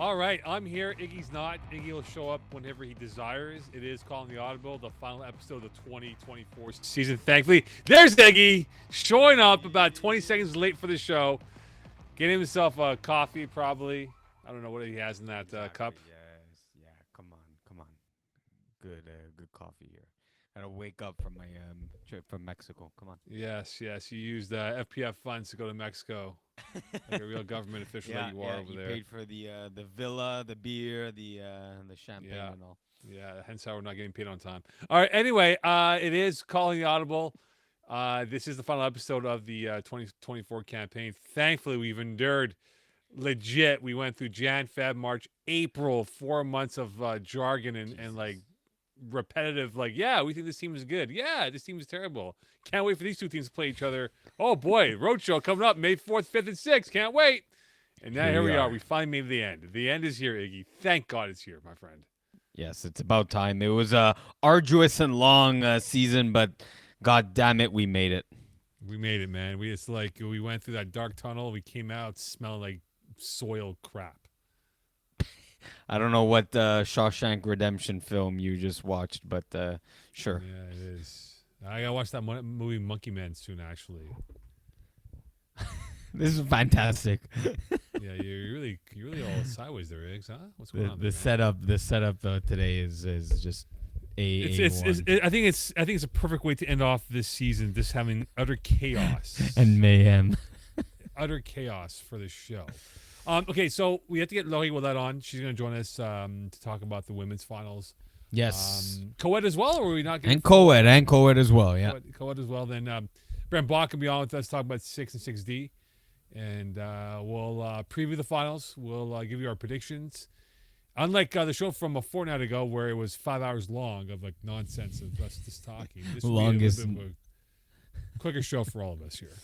All right, I'm here. Iggy's not. Iggy will show up whenever he desires. It is Calling the Audible, the final episode of the 2024 season. Thankfully, there's Iggy showing up about 20 seconds late for the show. Getting himself a coffee, probably. I don't know what he has in that cup. Yes. Yeah. Come on. Good coffee here. Gotta wake up from my trip from Mexico. Come on. Yes. You used FPF funds to go to Mexico. Like a real government official that you are over you there. paid for the villa, the beer, the champagne, Yeah. and all. Yeah, hence how we're not getting paid on time. All right, anyway, it is Calling the Audible. This is the final episode of the 2024 campaign. Thankfully, we've endured legit. We went through Jan, Feb, March, April, 4 months of jargon and like repetitive, like, yeah, we think this team is good. Yeah, this team is terrible. Can't wait for these two teams to play each other. Oh, boy, roadshow coming up May 4th, 5th, and 6th. Can't wait. And now here we are. We finally made the end. The end is here, Iggy. Thank God it's here, my friend. Yes, it's about time. It was a arduous and long season, but God damn it, we made it. We made it, man. It's like we went through that dark tunnel. We came out smelling like soil crap. I don't know what Shawshank Redemption film you just watched, but sure. Yeah, it is. I gotta watch that movie Monkey Man soon, actually. This is fantastic. Yeah, you're really all sideways there, Iggs, huh? What's going on? The setup today is just I think it's a perfect way to end off this season. Just having utter chaos and mayhem. Utter chaos for this show. Okay, so we have to get Laurie Willette on. She's going to join us to talk about the women's finals. Yes. Co-ed as well, or are we not getting... And co-ed as well, yeah. Co-ed as well. Then Brent Bach can be on with us, talk about 6 and 6D. And we'll preview the finals. We'll give you our predictions. Unlike the show from a fortnight ago where it was 5 hours long of like nonsense of us just talking. This will be a little bit of a quicker show for all of us here.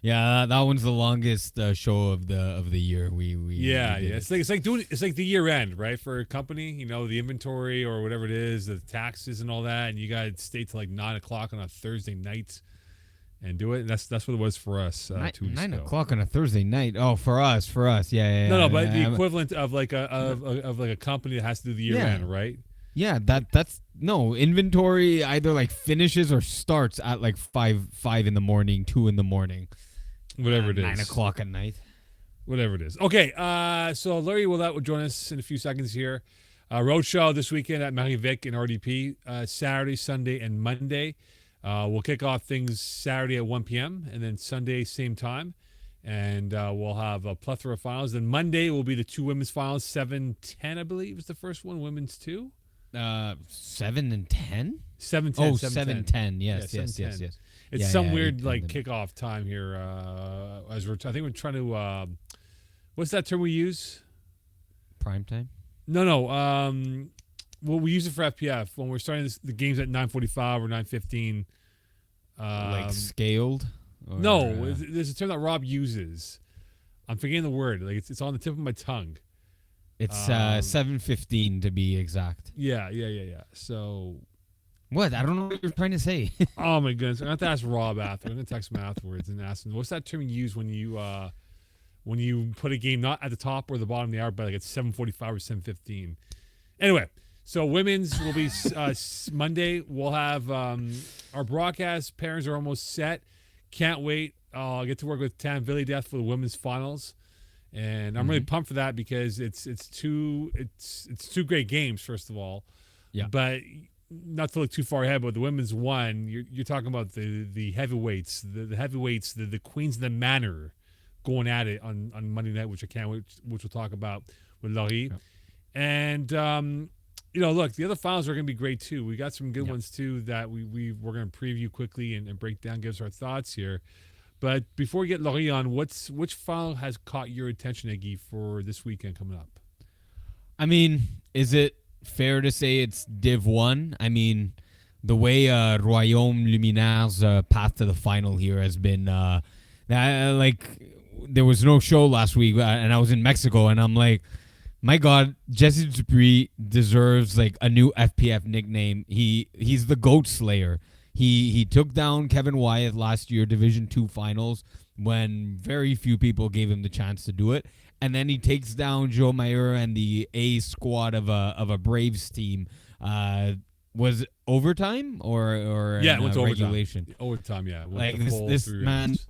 Yeah. That one's the longest show of the year. We It's like the year end, right? For a company, the inventory or whatever it is, the taxes and all that, and you got to stay till like 9 o'clock on a Thursday night and do it. And that's what it was for us 2 weeks ago. 9 o'clock on a Thursday night. Oh, for us, yeah. No, but the equivalent of like a company that has to do the year end, right? Yeah, that's no inventory either like finishes or starts at like 5 in the morning, 2 in the morning, whatever it is, 9 o'clock at night, whatever it is. Okay, so Larry will join us in a few seconds here. Roadshow this weekend at Marie-Vic and RDP, Saturday, Sunday, and Monday. We'll kick off things Saturday at 1 p.m. and then Sunday same time, and we'll have a plethora of finals. Then Monday will be the two women's finals, 7-10, I believe, is the first one. Women's 2. 7 and 10? 7-10. Oh, 7-10. Yes. It's some weird like kickoff time here. I think we're trying to. What's that term we use? Prime time? No. Well, we use it for FPF when we're starting the games at 9:45 or 9:15. Like scaled? Or, no, there's a term that Rob uses. I'm forgetting the word. Like it's on the tip of my tongue. It's 7:15 to be exact. Yeah. So what? I don't know what you're trying to say. Oh my goodness! I'm gonna have to ask Rob after. I'm gonna text him afterwards and ask him what's that term you use when you put a game not at the top or the bottom of the hour, but like at 7:45 or 7:15. Anyway, so women's will be Monday. We'll have our broadcast pairings are almost set. Can't wait. I'll get to work with Tam Villideath for the women's finals. And I'm really pumped for that because it's two great games, first of all. Yeah. But not to look too far ahead, but the women's one, you're talking about the heavyweights, the heavyweights, the queens of the manor going at it on Monday night, which I can't wait, which we'll talk about with Laurie. Yeah. And look, the other finals are going to be great too. We got some good ones too that we're going to preview quickly and break down, give us our thoughts here. But before we get Laurie on, which final has caught your attention, Iggy, for this weekend coming up? I mean, is it fair to say it's Div 1? I mean, the way Royaume Luminaire's path to the final here has been there was no show last week, and I was in Mexico, and I'm like, my God, Jesse Dupree deserves like a new FPF nickname. He's the Goat Slayer. He took down Kevin Wyatt last year, Division 2 finals, when very few people gave him the chance to do it. and then he takes down Joe Mayer and the A squad of a Braves team. Was overtime or Yeah, in, it went to regulation? overtime. Yeah, it went Like the full this 3 man, rounds.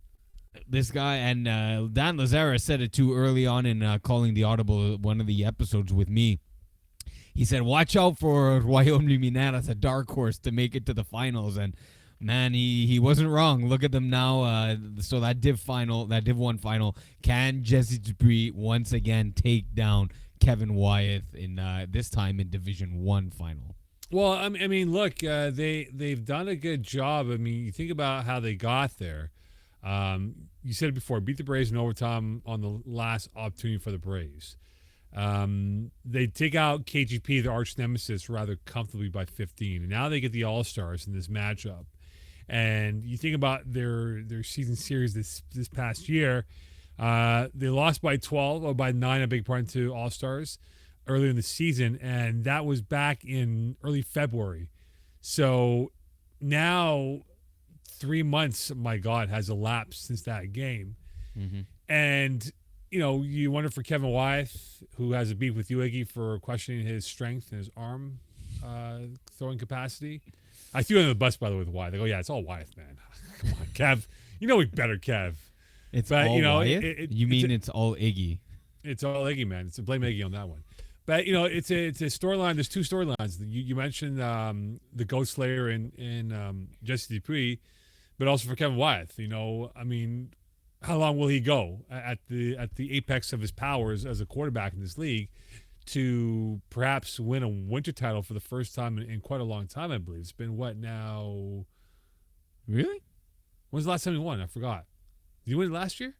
this guy, and Dan Lazara said it too early on in calling the Audible one of the episodes with me. He said, "Watch out for Royaume Luminaire as a dark horse to make it to the finals." And man, he wasn't wrong. Look at them now. So that Div 1 final, can Jesse Dupree once again take down Kevin Wyeth in this time in Division 1 final? Well, I mean, look, they've done a good job. I mean, you think about how they got there. You said it before, beat the Braves in overtime on the last opportunity for the Braves. They take out KGP, their arch nemesis, rather comfortably by 15, and now they get the All Stars in this matchup. And you think about their season series this past year, they lost by 12 or by 9, a big part to All Stars earlier in the season, and that was back in early February. So now 3 months, my God, has elapsed since that game. Mm-hmm. And, you wonder for Kevin Wyeth, who has a beef with you, Iggy, for questioning his strength and his arm throwing capacity. I threw under the bus, by the way, with Wyeth. They go, yeah, it's all Wyeth, man. Come on, Kev. You know we better, Kev. It's But, all Wyeth? You mean it's all Iggy? It's all Iggy, man. It's a blame Iggy on that one. But it's a storyline. There's 2 storylines. You mentioned the Ghost Slayer in Jesse Dupree, but also for Kevin Wyeth. I mean, how long will he go at the apex of his powers as a quarterback in this league to perhaps win a winter title for the first time in quite a long time? I believe it's been what now? Really? When's the last time he won? I forgot. Did he win it last year?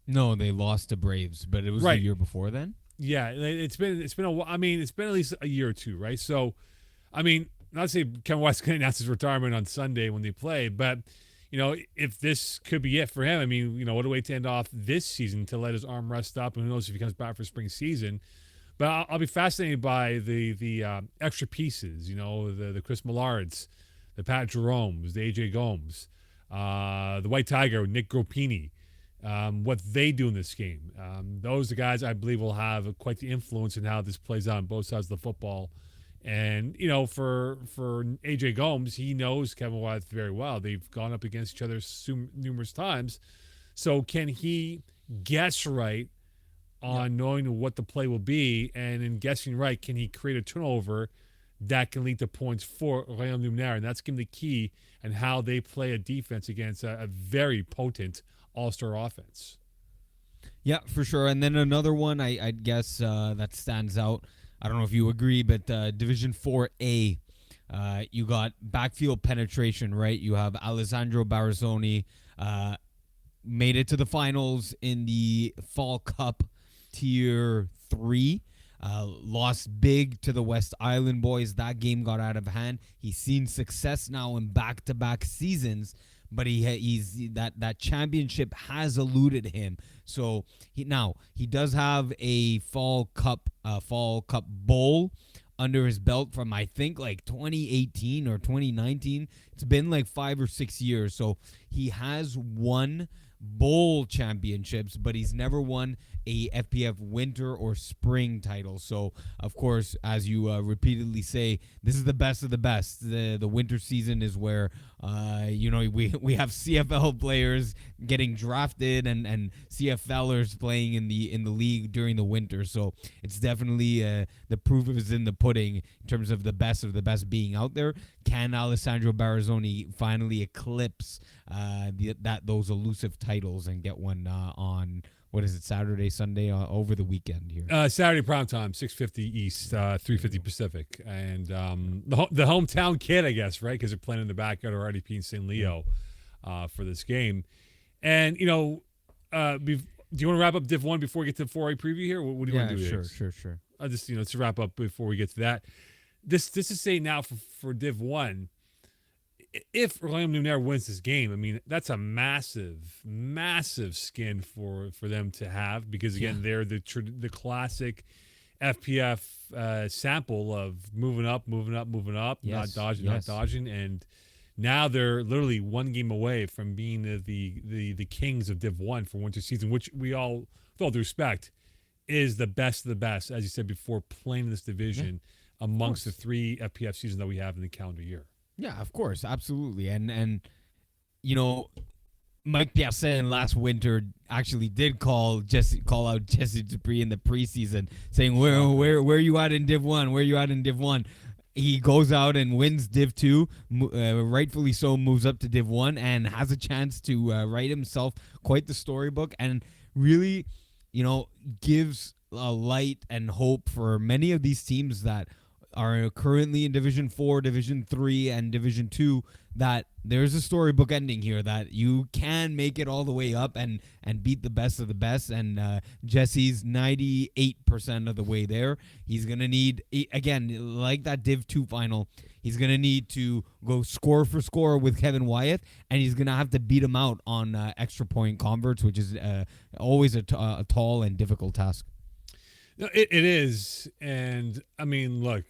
No, they lost to Braves, but it was Right. the year before then. Yeah, it's been I mean, it's been at least a year or two, right? So, I mean, not to say Kevin White's going to announce his retirement on Sunday when they play, but if this could be it for him, I mean, what a way to end off this season to let his arm rest up, and who knows if he comes back for spring season. But I'll be fascinated by the extra pieces, the Chris Millards, the Pat Jeromes, the AJ Gomes, the White Tiger, Nick Gropini. What they do in this game. Those are the guys I believe will have quite the influence in how this plays out on both sides of the football. And, for AJ Gomes, he knows Kevin Wyeth very well. They've gone up against each other numerous times. So can he guess right on knowing what the play will be? And in guessing right, can he create a turnover that can lead to points for Royaume Luminaire? And that's going to be the key and how they play a defense against a very potent all-star offense. Yeah, for sure. And then another one I guess that stands out. I don't know if you agree, but Division 4A, you got backfield penetration, right? You have Alessandro Barazzoni, made it to the finals in the Fall Cup Tier 3. Lost big to the West Island boys. That game got out of hand. He's seen success now in back-to-back seasons, but he's that championship has eluded him. So he does have a Fall Cup bowl under his belt from I think like 2018 or 2019. It's been like 5 or 6 years. So he has won bowl championships, but he's never won a FPF winter or spring title. So of course, as you repeatedly say, this is the best of the best. The winter season is where we have CFL players getting drafted and CFLers playing in the league during the winter. So it's definitely the proof is in the pudding in terms of the best being out there. Can Alessandro Barazzoni finally eclipse those elusive titles and get one on, what is it, Saturday, Sunday, over the weekend here? Saturday prime time, 6:50 East, 3:50 Pacific, and the hometown kid, I guess, right? Because they're playing in the backyard of RDP in St. Leo for this game. And do you want to wrap up Div 1 before we get to the 4A preview here? What do you want to do here? Sure. I'll just to wrap up before we get to that. This is saying now for Div 1. If Royaume Luminaire wins this game, I mean, that's a massive, massive skin for them to have, because again, they're the classic FPF sample of moving up, Yes, not dodging, and now they're literally one game away from being the kings of Div 1 for winter season, which we all with all due respect, is the best of the best, as you said before, playing in this division amongst the 3 FPF seasons that we have in the calendar year. Yeah, of course, absolutely. And you know, Mike Piasset last winter actually did call out Jesse Dupree in the preseason, saying where you at in Div 1? Where you at in Div 1? He goes out and wins Div 2, rightfully so, moves up to Div 1 and has a chance to write himself quite the storybook and really, gives a light and hope for many of these teams that are currently in Division 4, Division 3, and Division 2, that there's a storybook ending here, that you can make it all the way up and beat the best of the best. And Jesse's 98% of the way there. He's going to need, again, like that Div 2 final, he's going to need to go score for score with Kevin Wyeth, and he's going to have to beat him out on extra point converts, which is always a tall and difficult task. No, it is. And, I mean, look,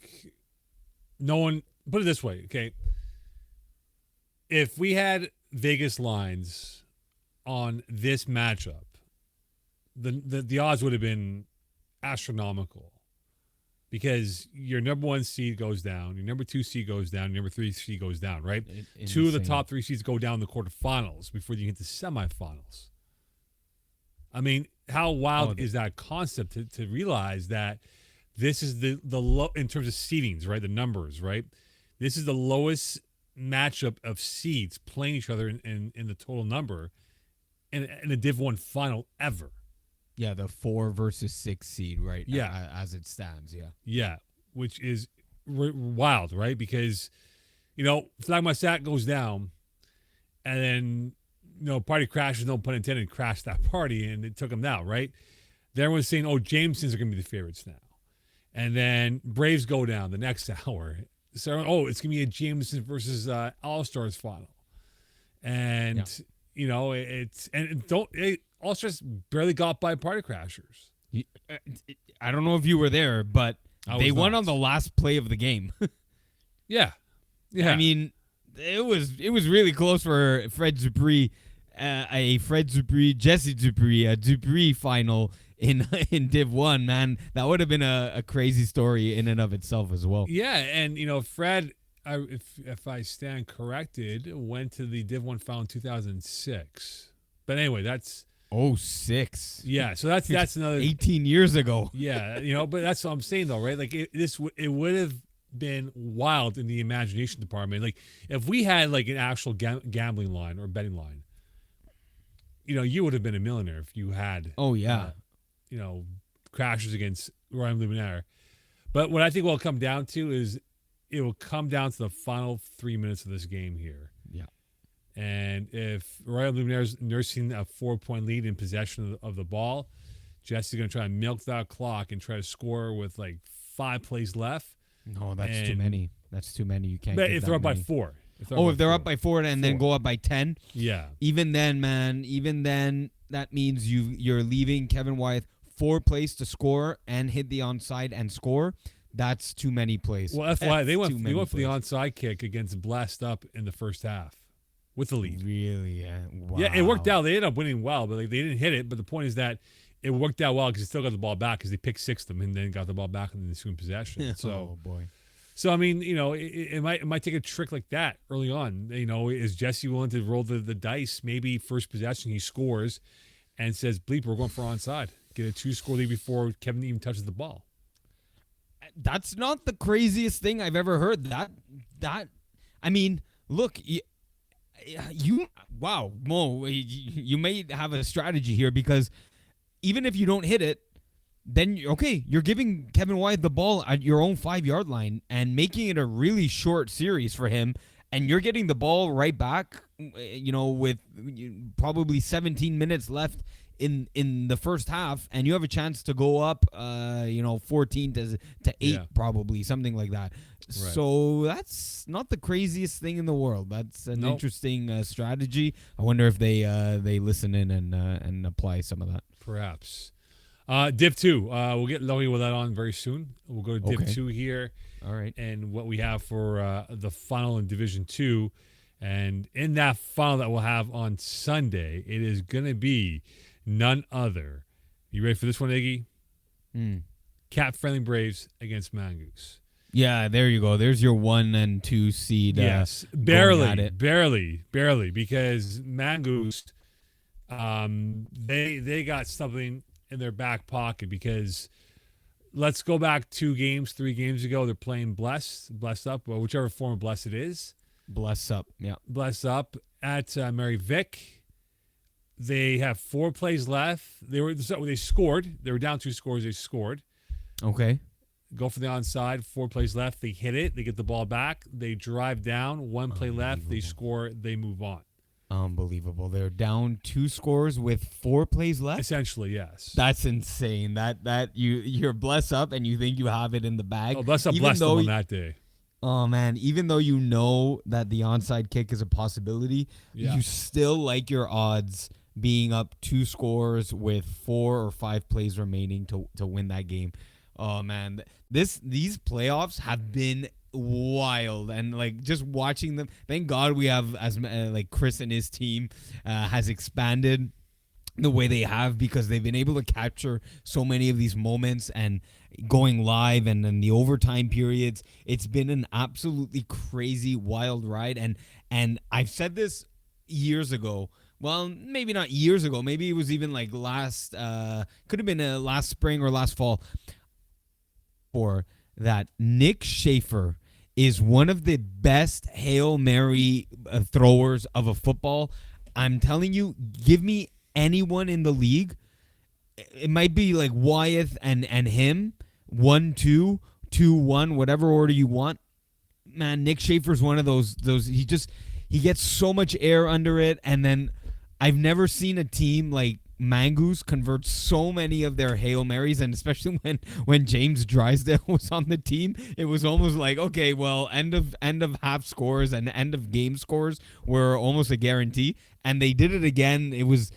no one – put it this way, okay? If we had Vegas lines on this matchup, the odds would have been astronomical because your number 1 seed goes down, your number 2 seed goes down, your number 3 seed goes down, right? Two of the top 3 seeds go down in the quarterfinals before you get to semifinals. I mean, how wild is that concept to realize that this is the low in terms of seedings, right? The numbers, right? This is the lowest matchup of seeds playing each other in the total number in a Div 1 final ever. Yeah, the 4 versus 6 seed, right? Yeah. As it stands, yeah. Yeah, which is wild, right? Because, Flagma Sat goes down and then party crashes, no pun intended, crashed that party, and it took him out, right? Then everyone's saying, Jamesons are going to be the favorites now. And then Braves go down the next hour. So, it's going to be a Jameson versus All-Stars final. And, All-Stars barely got by party crashers. I don't know if you were there, but they won on the last play of the game. Yeah. I mean, it was really close for Fred Dupree. Jesse Dupree final in Div 1, man. That would have been a crazy story in and of itself as well. Yeah, and Fred, if I stand corrected, went to the Div 1 final in 2006. But anyway, that's 06. Yeah, so that's another 18 years ago. Yeah, but that's what I'm saying though, right? Like it would have been wild in the imagination department. Like if we had like an actual gambling line or betting line, you would have been a millionaire if you had. Oh yeah. Crashes against Royal Luminaire. But what I think will come down to is it will come down to the final 3 minutes of this game here. Yeah. And if Royal Luminaire is nursing a 4-point lead in possession of the ball, Jesse's going to try and milk that clock and try to score with like 5 plays left. No, that's too many. That's too many. You can't. But if they're up by 4. If they're up by 4 and then go up by 10. Yeah. Even then, man. That means you're leaving Kevin Wyeth 4 plays to score and hit the onside and score. That's too many plays. Well, FYI, they went for the onside kick against Blessed up in the first half with the lead. Really? Yeah. Wow. Yeah, it worked out. They ended up winning well, but they didn't hit it. But the point is that it worked out well because they still got the ball back because they picked 6 them and then got the ball back in the ensuing possession. So, oh boy. So I mean, it might take a trick like that early on. Is Jesse willing to roll the dice? Maybe first possession he scores and says, "Bleep, we're going for onside." Get a 2-score lead before Kevin even touches the ball. That's not the craziest thing I've ever heard. I mean, look, wow, Mo, you may have a strategy here because even if you don't hit it, then you're giving Kevin Wyeth the ball at your own 5-yard line and making it a really short series for him, and you're getting the ball right back, with probably 17 minutes left in the first half, and you have a chance to go up 14 to 8, probably something like that. Right. So that's not the craziest thing in the world. That's an interesting strategy. I wonder if they listen in and apply some of that. Perhaps. Div 2. We'll get Lowy with that on very soon. We'll go to Div 2 here. All right. And what we have for the final in Division 2. And in that final that we'll have on Sunday, it is going to be none other You ready for this one, Iggy? Mm. Cat Friendly Braves against Mongoose. Yeah, there you go. There's your 1 and 2 seed. Yes, going at it. barely, because Mongoose, they got something in their back pocket because let's go back 3 games ago. They're playing Blessed Up, or whichever form of Blessed it is. Bless up. Yeah. Blessed Up at Mary Vic. They have 4 plays left. They scored. They were down 2 scores. They scored. Okay. Go for the onside. 4 plays left. They hit it. They get the ball back. They drive down. 1 play left. They score. They move on. Unbelievable. They're down 2 scores with 4 plays left. Essentially, yes. That's insane. That you're blessed up and you think you have it in the bag. Oh, bless them on that day. Oh man, even though you know that the onside kick is a possibility, you still like your odds being up 2 scores with 4 or 5 plays remaining to win that game. Oh man, these playoffs have been wild, and like just watching them. Thank God we have like Chris and his team has expanded the way they have, because they've been able to capture so many of these moments and going live and then the overtime periods. It's been an absolutely crazy wild ride, and I've said this years ago. Well, maybe not years ago. Maybe it was even like could have been last spring or last fall. For that, Nick Schaefer is one of the best Hail Mary throwers of a football. I'm telling you, give me anyone in the league. It might be like Wyeth and him, 1-2, 2-1, whatever order you want. Man, Nick Schaefer's one of those. He gets so much air under it, and then I've never seen a team like Mongoose convert so many of their Hail Marys, and especially when James Drysdale was on the team, it was almost like, okay, well, end of half scores and end of game scores were almost a guarantee, and they did it again. It was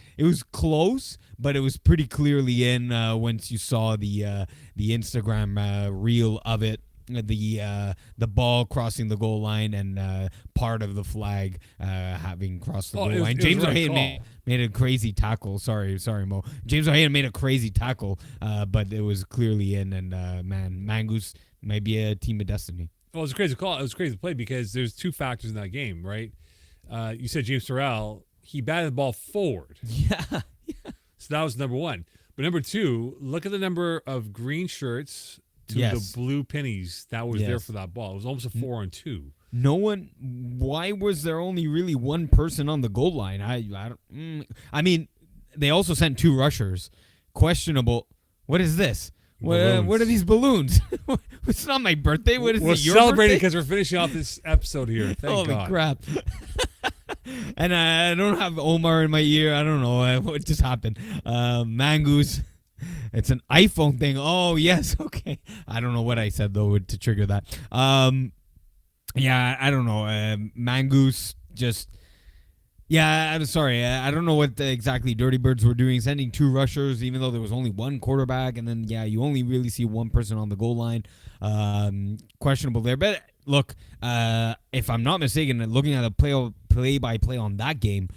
close, but it was pretty clearly in once you saw the Instagram reel of it. The ball crossing the goal line and part of the flag having crossed the goal line. James O'Hagan made a crazy tackle. Sorry, Mo. James O'Hagan made a crazy tackle, but it was clearly in. And man, Mongoose might be a team of destiny. Well, it was a crazy call. It was a crazy play because there's 2 factors in that game, right? You said James Terrell. He batted the ball forward. Yeah. So that was number 1. But number 2, look at the number of green shirts to the blue pennies that was there for that ball. It was almost a 4-on-2. No one. Why was there only really one person on the goal line? I mean, they also sent 2 rushers. Questionable. What is this? What are these balloons? It's not my birthday. What is it? We're celebrating because we're finishing off this episode here. Thank God. Holy crap! And I don't have Omar in my ear. I don't know what just happened. Mongoose. It's an iPhone thing. Oh, yes. Okay. I don't know what I said, though, to trigger that. Yeah, I don't know. Mongoose just... Yeah, I'm sorry. I don't know what exactly Dirty Birds were doing, sending 2 rushers, even though there was only 1 quarterback. And then, yeah, you only really see 1 person on the goal line. Questionable there. But, look, if I'm not mistaken, looking at the play-by-play on that game,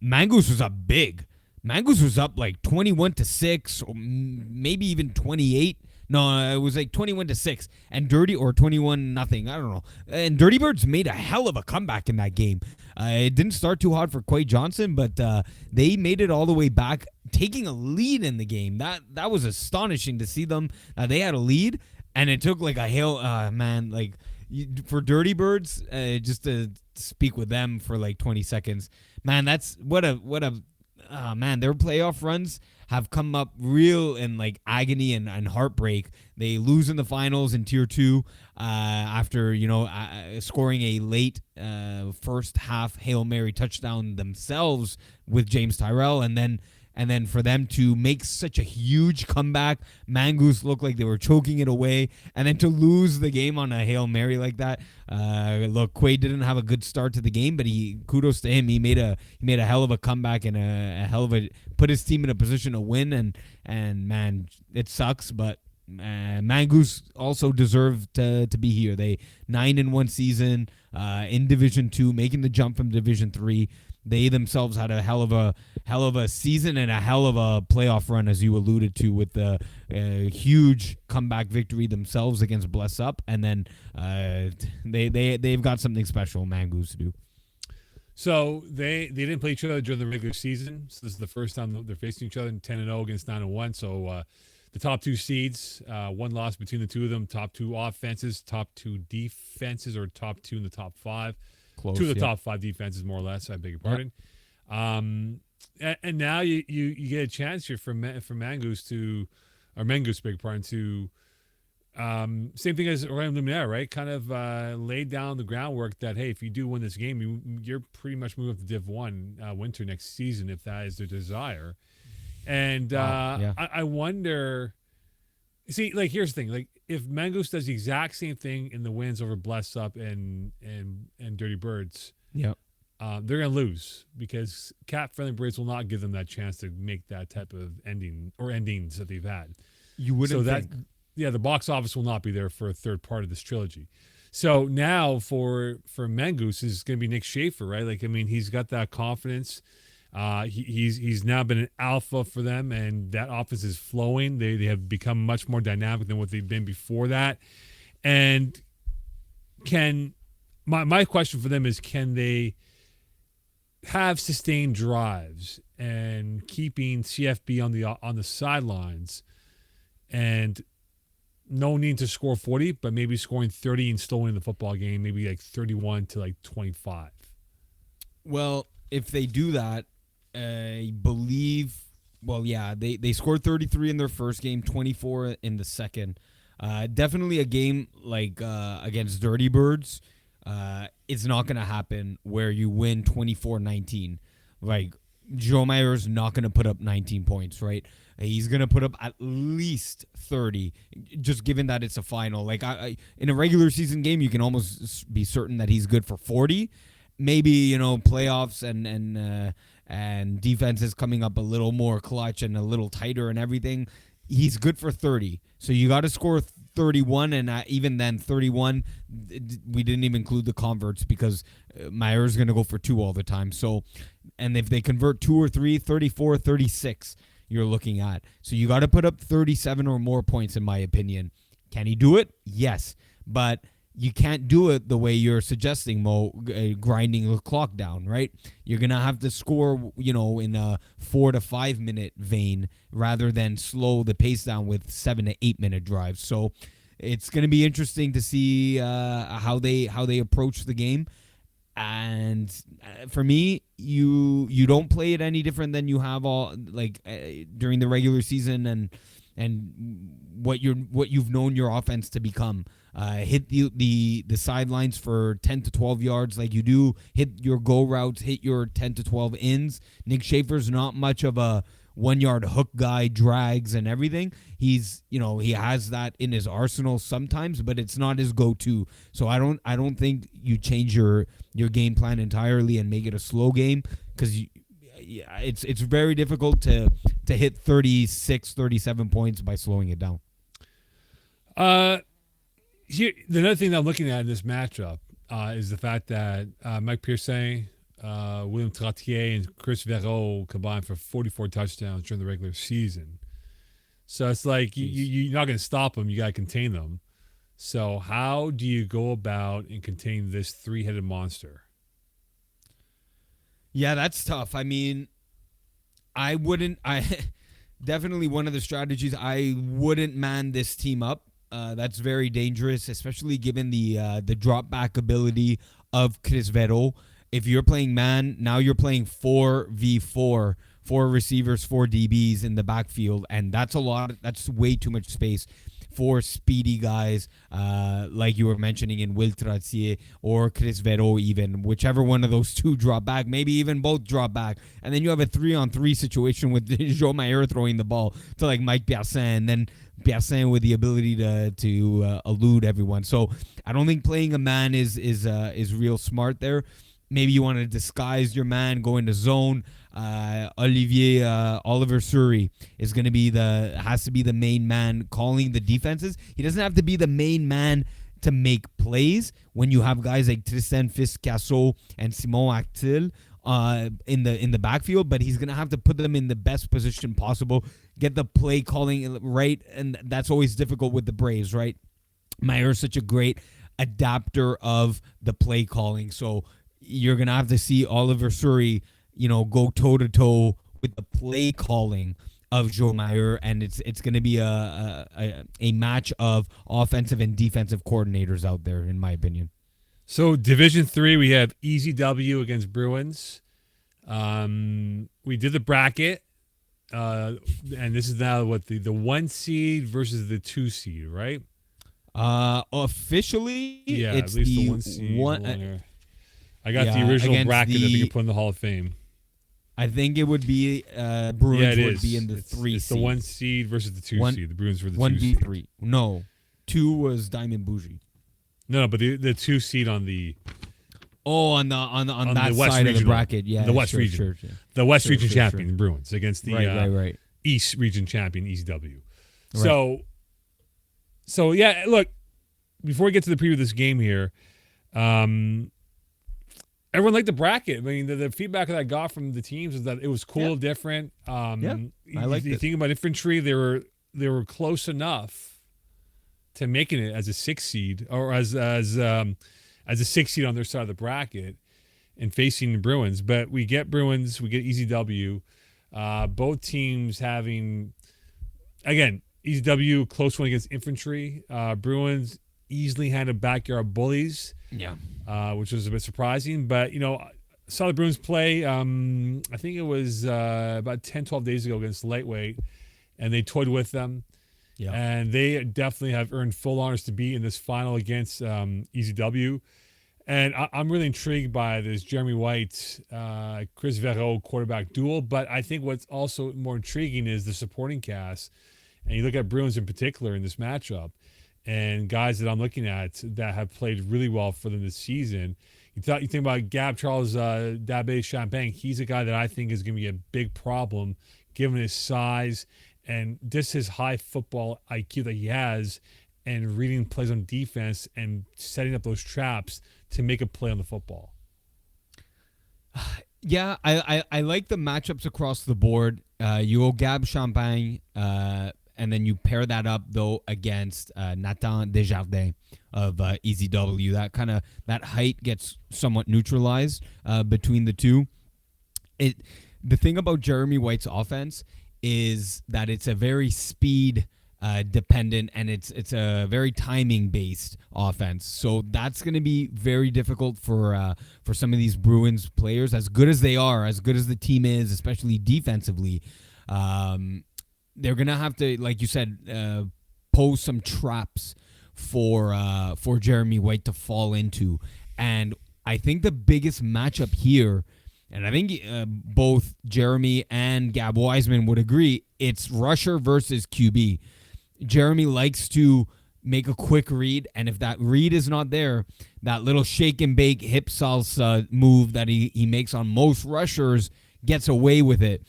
Mongoose was up big. Mongoose was up like 21-6, or maybe even 28. No, it was like 21-6, and 21-0. I don't know. And Dirty Birds made a hell of a comeback in that game. It didn't start too hot for Quay Johnson, but they made it all the way back, taking a lead in the game. That was astonishing to see them. They had a lead, and it took like a hail. Man, like for Dirty Birds, just to speak with them for like 20 seconds. Man, that's what a. Man, their playoff runs have come up real in like agony and heartbreak. They lose in the finals in Tier 2 after, scoring a late first half Hail Mary touchdown themselves with James Tyrell. And then for them to make such a huge comeback, Mongoose looked like they were choking it away. And then to lose the game on a Hail Mary like that. Look, Quay didn't have a good start to the game, but kudos to him. He made a hell of a comeback and a hell of put his team in a position to win. And man, it sucks, but Mongoose also deserved to be here. They 9-1 season in Division 2, making the jump from Division 3. They themselves had a hell of a season and a hell of a playoff run, as you alluded to, with the huge comeback victory themselves against Bless Up, and then they've got something special, Mangoose to do. So they didn't play each other during the regular season. So this is the first time they're facing each other, 10-0 against 9-1. So the top two seeds, one loss between the two of them. Top two offenses, top two defenses, or top two in the top five. Close, two of the top five defenses, more or less. I beg your pardon. And now you get a chance here for Mangoose to, or Mangoose, beg your pardon, to same thing as Orlando Luminaire, right? Kind of laid down the groundwork that, hey, if you do win this game, you're pretty much moving up to Div 1 winter next season, if that is their desire. And I wonder, see, like, here's the thing. Like, if Mangoose does the exact same thing in the wins over Bless Up and Dirty Birds, yep, they're going to lose, because Cat Friendly Birds will not give them that chance to make that type of ending or endings that they've had. You wouldn't think. Yeah, the box office will not be there for a third part of this trilogy. So now for Mangoose is going to be Nick Schaefer, right? Like, I mean, he's got that confidence. He's now been an alpha for them, and that offense is flowing. They have become much more dynamic than what they've been before that. And my question for them is, can they have sustained drives and keeping CFB on the sidelines, and no need to score 40, but maybe scoring 30 and still winning the football game, maybe like 31 to like 25. Well, if they do that, I believe, well, yeah, they scored 33 in their first game, 24 in the second. Definitely a game like against Dirty Birds. It's not going to happen where you win 24-19. Like, Joe Meyer's not going to put up 19 points, right? He's going to put up at least 30, just given that it's a final. Like, in a regular season game, you can almost be certain that he's good for 40. Maybe, playoffs and defenses coming up a little more clutch and a little tighter and everything. He's good for 30. So you got to score 31, and even then 31, we didn't even include the converts, because Meyer's going to go for 2 all the time. So, and if they convert 2 or 3, 34, 36, you're looking at. So you got to put up 37 or more points, in my opinion. Can he do it? Yes. But you can't do it the way you're suggesting, Mo, grinding the clock down, right? You're going to have to score, in a 4 to 5 minute vein, rather than slow the pace down with 7 to 8 minute drives. So it's going to be interesting to see how they approach the game. And for me, you don't play it any different than you have all during the regular season, and what you've known your offense to become. Hit the sidelines for 10 to 12 yards like you do. Hit your go routes. Hit your 10 to 12 ins. Nick Schaefer's not much of a 1-yard hook guy, drags and everything. He's, he has that in his arsenal sometimes, but it's not his go-to. So I don't think you change your game plan entirely and make it a slow game, because it's very difficult to hit 36, 37 points by slowing it down. Here, another thing that I'm looking at in this matchup is the fact that Mike Pearson, William Trottier, and Chris Verreau combined for 44 touchdowns during the regular season. So it's like you're not going to stop them. You got to contain them. So how do you go about and contain this 3-headed monster? Yeah, that's tough. I mean, I definitely one of the strategies, I wouldn't man this team up. That's very dangerous, especially given the drop back ability of Chris Verreau. If you're playing man, now you're playing 4v4, 4 receivers, 4 DBs in the backfield, and that's a lot. That's way too much space. 4 speedy guys, like you were mentioning in Will Trottier or Chris Verreau, even whichever one of those two drop back, maybe even both drop back, and then you have a 3-on-3 situation with Joe Meyer throwing the ball to like Mike Pearson, and then Pearson with the ability to elude everyone. So I don't think playing a man is real smart there. Maybe you want to disguise your man, go into zone. Oliver Suri is going to be has to be the main man calling the defenses. He doesn't have to be the main man to make plays when you have guys like Tristan Fisk-Casso and Simon Actil in the backfield, but he's gonna have to put them in the best position possible, get the play calling right, and that's always difficult with the Braves, right? Meyer is such a great adapter of the play calling, so you're gonna have to see Oliver Surrey, go toe to toe with the play calling of Joe Meyer, and it's going to be a match of offensive and defensive coordinators out there, in my opinion. So Division 3, we have Easy W against Bruins. We did the bracket, and this is now what the 1 seed versus the 2 seed, right? Officially, Yeah, it's at least the 1 seed. one. Hold on here. I got the original bracket that they can put in the Hall of Fame. I think it would be Bruins would be in the 3 it's seed. the 1 seed versus the 2 seed. The Bruins were the 2 seed. 1v3. No, 2 was Diamond Bougie. No, but the 2 seed on the on that the West side regional, of the bracket, yeah, the West region, the West region champion, the Bruins against the right. East region champion, ECW. Right. So yeah, look, before we get to the preview of this game here, everyone liked the bracket. I mean, the feedback that I got from the teams is that it was cool, different. I like it. You think about infantry, they were close enough to making it as a 6 seed or as a 6 seed on their side of the bracket and facing the Bruins. But we get Bruins, we get ECW. Both teams having, again, ECW close one against infantry. Bruins easily handed backyard bullies. Yeah. Which was a bit surprising. But, I saw the Bruins play, I think it was about 10, 12 days ago against Lightweight, and they toyed with them. Yeah. And they definitely have earned full honors to be in this final against ECW. And I'm really intrigued by this Jeremy White, Chris Verreau quarterback duel. But I think what's also more intriguing is the supporting cast. And you look at Bruins in particular in this matchup, and guys that I'm looking at that have played really well for them this season. You think about Gab Charles Dabé Champagne. He's a guy that I think is going to be a big problem given his size and just his high football IQ that he has and reading plays on defense and setting up those traps to make a play on the football. Yeah, I like the matchups across the board. You go Gab Champagne, and then you pair that up though against Nathan Desjardins of ECW. That height gets somewhat neutralized between the two. The thing about Jeremy White's offense is that it's a very speed dependent, and it's a very timing based offense. So that's going to be very difficult for some of these Bruins players, as good as they are, as good as the team is, especially defensively. They're going to have to, like you said, pose some traps for Jeremy White to fall into. And I think the biggest matchup here, and I think both Jeremy and Gab Wiseman would agree, it's rusher versus QB. Jeremy likes to make a quick read, and if that read is not there, that little shake and bake hip salsa move that he makes on most rushers gets away with it.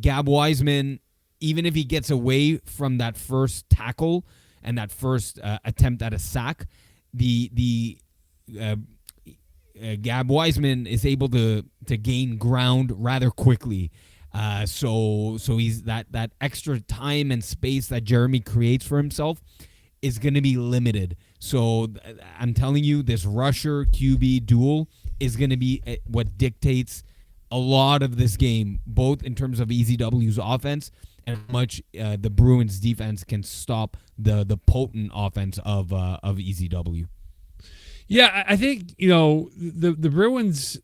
Gab Wiseman, even if he gets away from that first tackle and that first attempt at a sack, Gab Wiseman is able to gain ground rather quickly. So he's that extra time and space that Jeremy creates for himself is going to be limited. So I'm telling you, this rusher QB duel is going to be what dictates a lot of this game, both in terms of ECW's offense and how much the Bruins defense can stop the potent offense of ECW. Yeah, I think the Bruins.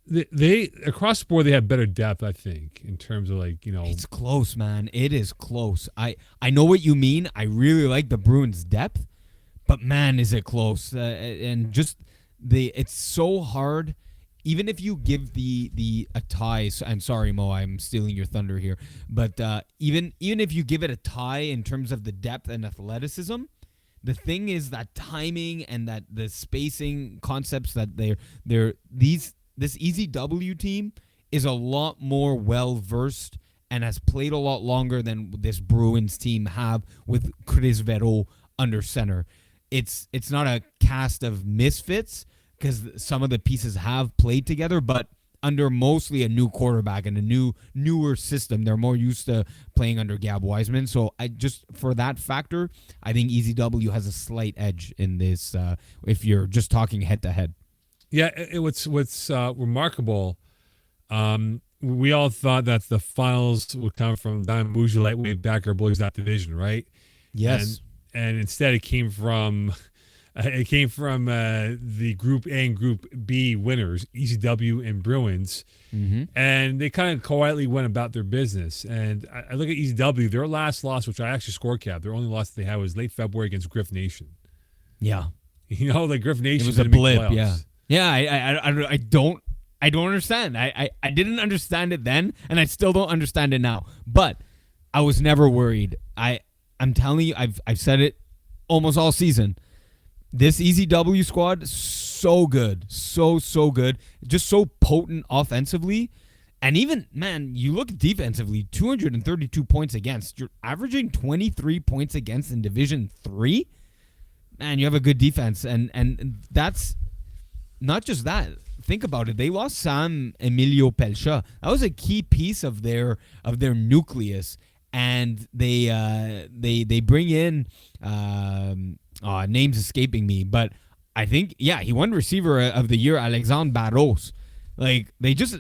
They across the board they have better depth, I think, in terms of It's close, man. It is close. I know what you mean. I really like the Bruins' depth, but man, is it close. And just it's so hard. Even if you give the a tie, I'm sorry, Mo, I'm stealing your thunder here, but even if you give it a tie in terms of the depth and athleticism, the thing is that timing and that the spacing concepts that this ECW team is a lot more well-versed and has played a lot longer than this Bruins team have with Chris Verreau under center. It's not a cast of misfits because some of the pieces have played together, but under mostly a new quarterback and a newer system. They're more used to playing under Gab Wiseman. So I just for that factor, I think EZW has a slight edge in this. If you're just talking head to head. Yeah, what's remarkable. We all thought that the finals would come from Diamond Bougie lightweight backer boys that division, right? Yes. And instead it came from the Group A and Group B winners, ECW and Bruins, and they kind of quietly went about their business. And I look at ECW, their last loss, which I actually scorecapped, their only loss that they had was late February against Griff Nation. Yeah, like Griff Nation. It was a blip. Yeah. I don't understand. I didn't understand it then, and I still don't understand it now. But I was never worried. I'm telling you, I've said it almost all season. This EZW squad, so good. So good. Just so potent offensively. And even, man, you look defensively, 232 points against. You're averaging 23 points against in Division 3. Man, you have a good defense. And that's not just that. Think about it. They lost Sam Emilio Pelcha. That was a key piece of their nucleus. And they bring in names escaping me, but I think he won receiver of the year, Alexandre Barros. Like they just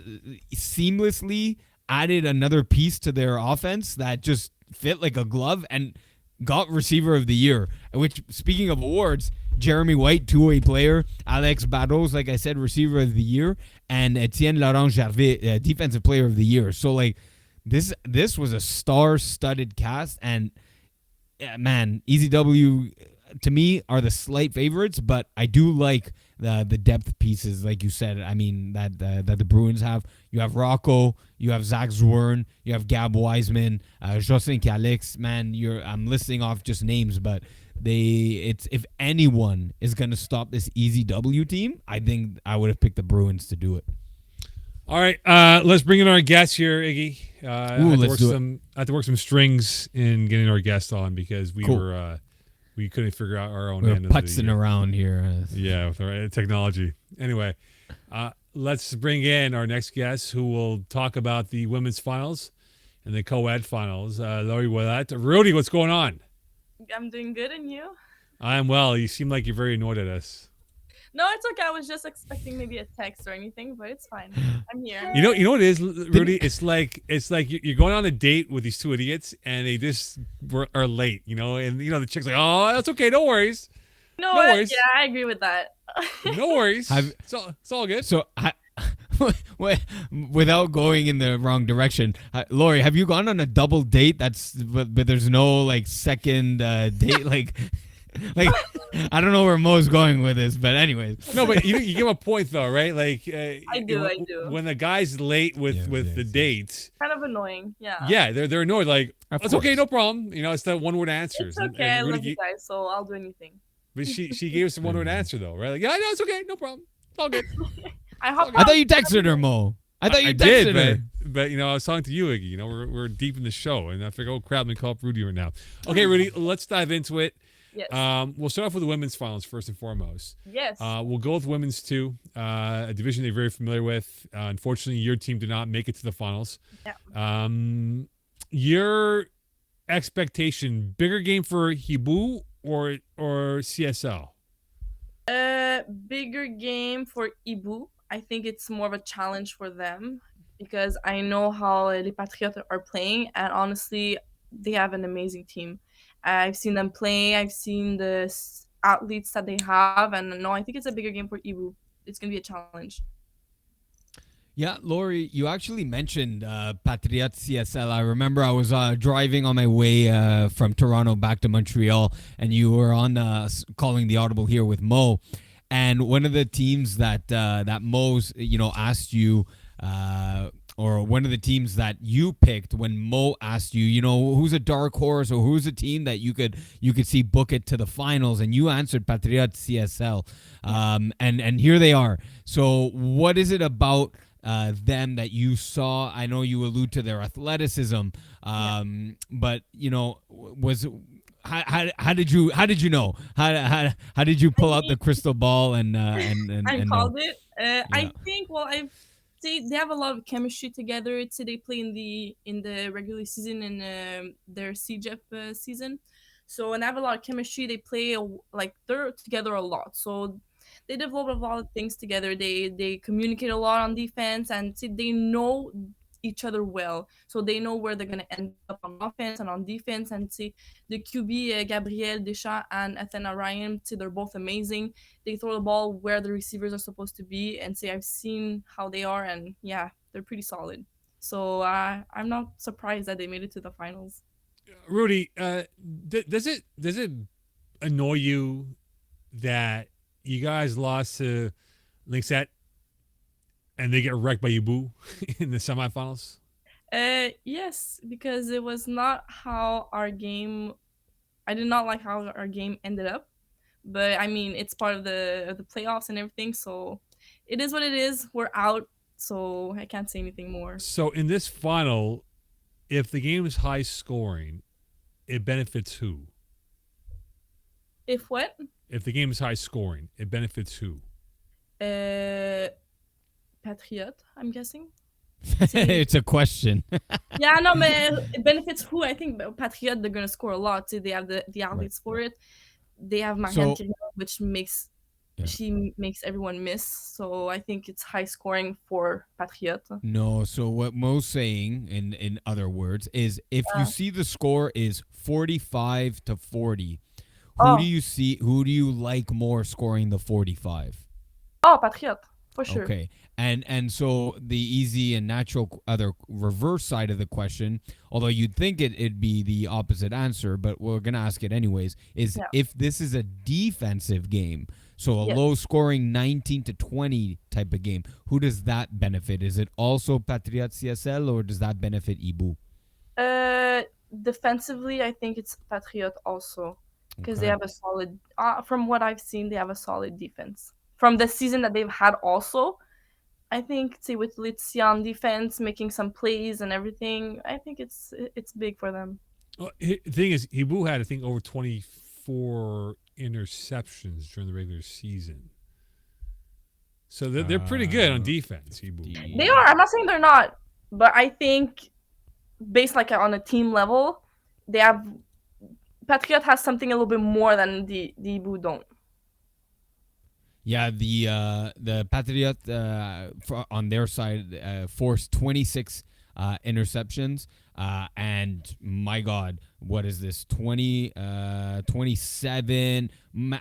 seamlessly added another piece to their offense that just fit like a glove and got receiver of the year. Which, speaking of awards, Jeremy White, two-way player, Alex Barros, like I said, receiver of the year, and Etienne Laurent Gervais, defensive player of the year. So like. This was a star-studded cast, and man, EZW to me are the slight favorites, but I do like the depth pieces, like you said. I mean that the Bruins have. You have Rocco, you have Zach Zwern, you have Gab Wiseman, Jocelyn Calix. Man, I'm listing off just names, but if anyone is gonna stop this EZW team, I think I would have picked the Bruins to do it. All right, let's bring in our guest here, Iggy. I had to work some strings in getting our guest on because we couldn't figure out our own. We're putzing around here. Yeah, with our technology. Anyway, let's bring in our next guest, who will talk about the women's finals and the co-ed finals. Laurie Willett, Rudy, what's going on? I'm doing good, and you? I'm well. You seem like you're very annoyed at us. No, it's okay. I was just expecting maybe a text or anything, but it's fine. I'm here. You know what it is, Rudy? It's like you're going on a date with these two idiots, and they just are late. And the chick's like, "Oh, that's okay. No worries. No worries. Yeah, I agree with that. No worries. It's all good." So, without going in the wrong direction, Laurie, have you gone on a double date? But there's no like second date like. Like, I don't know where Mo's going with this, but anyways. No, but you give a point though, right? Like, I do. When the guy's late with the dates, kind of annoying. Yeah. Yeah, they're annoyed. Like, it's okay, no problem. It's that one word answers. It's okay. I love you guys, so I'll do anything. But she gave us a one word answer though, right? Like, yeah, no, it's okay, no problem. It's all good. I thought you texted her, Mo. I thought you texted her. But I was talking to you, Iggy. We're deep in the show, and I figured, oh crap, let me call up Rudy right now. Okay, Rudy, let's dive into it. Yes. We'll start off with the women's finals first and foremost. Yes. We'll go with women's too, a division they're very familiar with. Unfortunately, your team did not make it to the finals. Yeah. Your expectation, bigger game for Hibu or CSL? Bigger game for Ibu. I think it's more of a challenge for them because I know how Les Patriotes are playing, and honestly, they have an amazing team. I've seen them play. I've seen the athletes that they have. And no, I think it's a bigger game for Ibu. It's going to be a challenge. Yeah, Laurie, you actually mentioned Patriot CSL. I remember I was driving on my way from Toronto back to Montreal, and you were on calling the Audible here with Mo. And one of the teams that Mo's, asked you or one of the teams that you picked when Mo asked you, who's a dark horse or who's a team that you could see book it to the finals, and you answered Patriot CSL, and here they are. So what is it about them that you saw? I know you allude to their athleticism, but how did you know? How did you pull out the crystal ball and called it? Yeah. I think they have a lot of chemistry together. They play in the regular season in their CJEP season, so and they have a lot of chemistry. They play like they're together a lot, so they develop a lot of things together. They communicate a lot on defense, and they know each other well, so they know where they're gonna end up on offense and on defense. And the QB Gabriel Deschamps and Athena Ryan, they're both amazing. They throw the ball where the receivers are supposed to be, and I've seen how they are, and yeah, they're pretty solid. So I'm not surprised that they made it to the finals. Rudy, does it annoy you that you guys lost to Lynxet and they get wrecked by Ibu in the semifinals? Yes, because it was not how our game. I did not like how our game ended up, but I mean it's part of the playoffs and everything, so it is what it is. We're out, so I can't say anything more. So in this final, if the game is high scoring, it benefits who? If what? If the game is high scoring, it benefits who? Uh, Patriot, I'm guessing. It's a question. Yeah, no, man, it benefits who? I think Patriot, they're gonna score a lot. They have the Right. athletes for it. They have Marianne So, Quirion, which makes yeah. she makes everyone miss. So I think it's high scoring for Patriot. No, so what Mo's saying in other words is if you Uh, see the score is 45-40, oh, who do you like more scoring the 45? oh, Patriot for sure. Okay. And so the easy and natural other reverse side of the question, although you'd think it'd be the opposite answer, but we're going to ask it anyways, is Yeah. if this is a defensive game, so a Yes. low scoring 19-20 type of game, who does that benefit? Is it also Patriot CSL or does that benefit Ibu? Defensively, I think it's Patriot also because they Okay. have a solid. From what I've seen, they have a solid defense. From the season that they've had, also, I think see with Litsia on defense, making some plays and everything. I think it's big for them. Well, the thing is, Ibu had, I think, over 24 interceptions during the regular season. So they're pretty good on defense, Ibu. They are. I'm not saying they're not, but I think based like on a team level, they have Patriot has something a little bit more than the Ibu don't. Yeah, the Patriot on their side forced 26 interceptions, and my God, what is this? 27,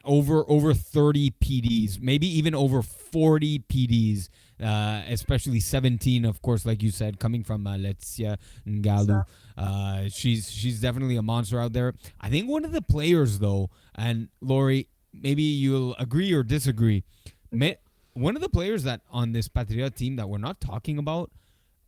over 30 PDs, maybe even over 40 PDs. Especially 17, of course, like you said, coming from Letizia Ngalu. She's definitely a monster out there. I think one of the players, though, and Lori, maybe you'll agree or disagree. One of the players that on this Patriot team that we're not talking about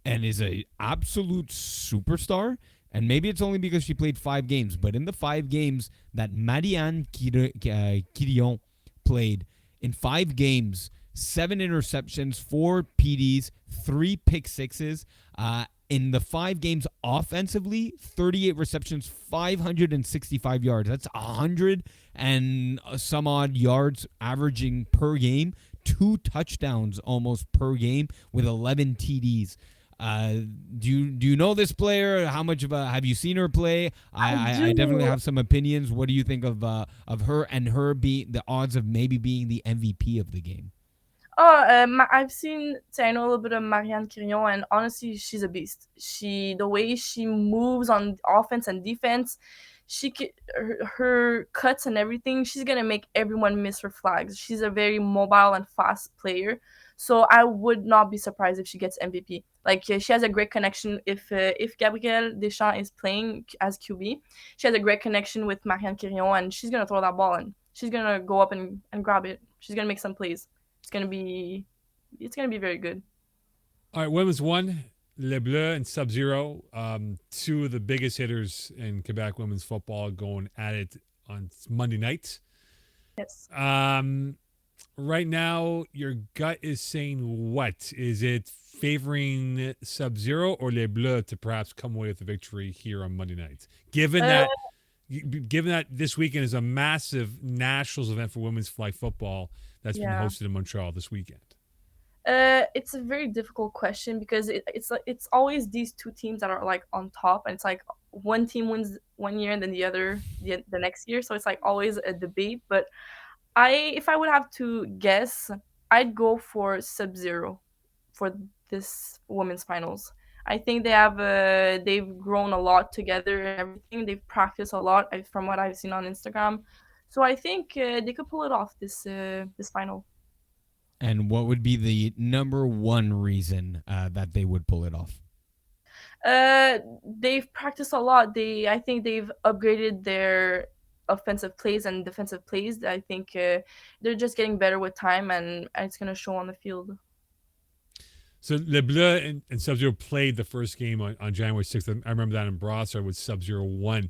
and is a absolute superstar, and maybe it's only because she played 5 games, but in the 5 games that Marianne Quirion played, in 5 games, 7 interceptions, 4 PDs, 3 pick sixes. In the 5 games offensively, 38 receptions, 565 yards. That's 100 and some odd yards averaging per game. 2 touchdowns almost per game with 11 TDs. Do you know this player? How much of a have you seen her play? I definitely do. have some opinions. What do you think of her and her being the odds of maybe being the MVP of the game? Oh, I've seen. I know a little bit of Marianne Quirion, and honestly, she's a beast. The way she moves on offense and defense, her cuts and everything. She's gonna make everyone miss her flags. She's a very mobile and fast player, so I would not be surprised if she gets MVP. Like she has a great connection. If Gabrielle Deschamps is playing as QB, she has a great connection with Marianne Quirion, and she's gonna throw that ball and she's gonna go up and grab it. She's gonna make some plays. It's gonna be very good. All right, women's one, Le Bleu and Sub Zero, two of the biggest hitters in Quebec women's football going at it on Monday night. Yes. Right now, your gut is saying what? Is it favoring Sub Zero or Le Bleu to perhaps come away with the victory here on Monday night? Given that this weekend is a massive nationals event for women's flag football that's been Yeah. hosted in Montreal this weekend. It's a very difficult question because it's always these two teams that are like on top, and it's like one team wins one year and then the other the next year. So it's like always a debate. But if I would have to guess, I'd go for Sub Zero for this women's finals. I think they've grown a lot together and everything. They've practiced a lot from what I've seen on Instagram. So I think they could pull it off this final. And what would be the number one reason that they would pull it off? They've practiced a lot. I think they've upgraded their offensive plays and defensive plays. I think they're just getting better with time, and it's gonna show on the field. So Le Bleu and Sub Zero played the first game on January 6th. I remember that in Brassard with Sub Zero won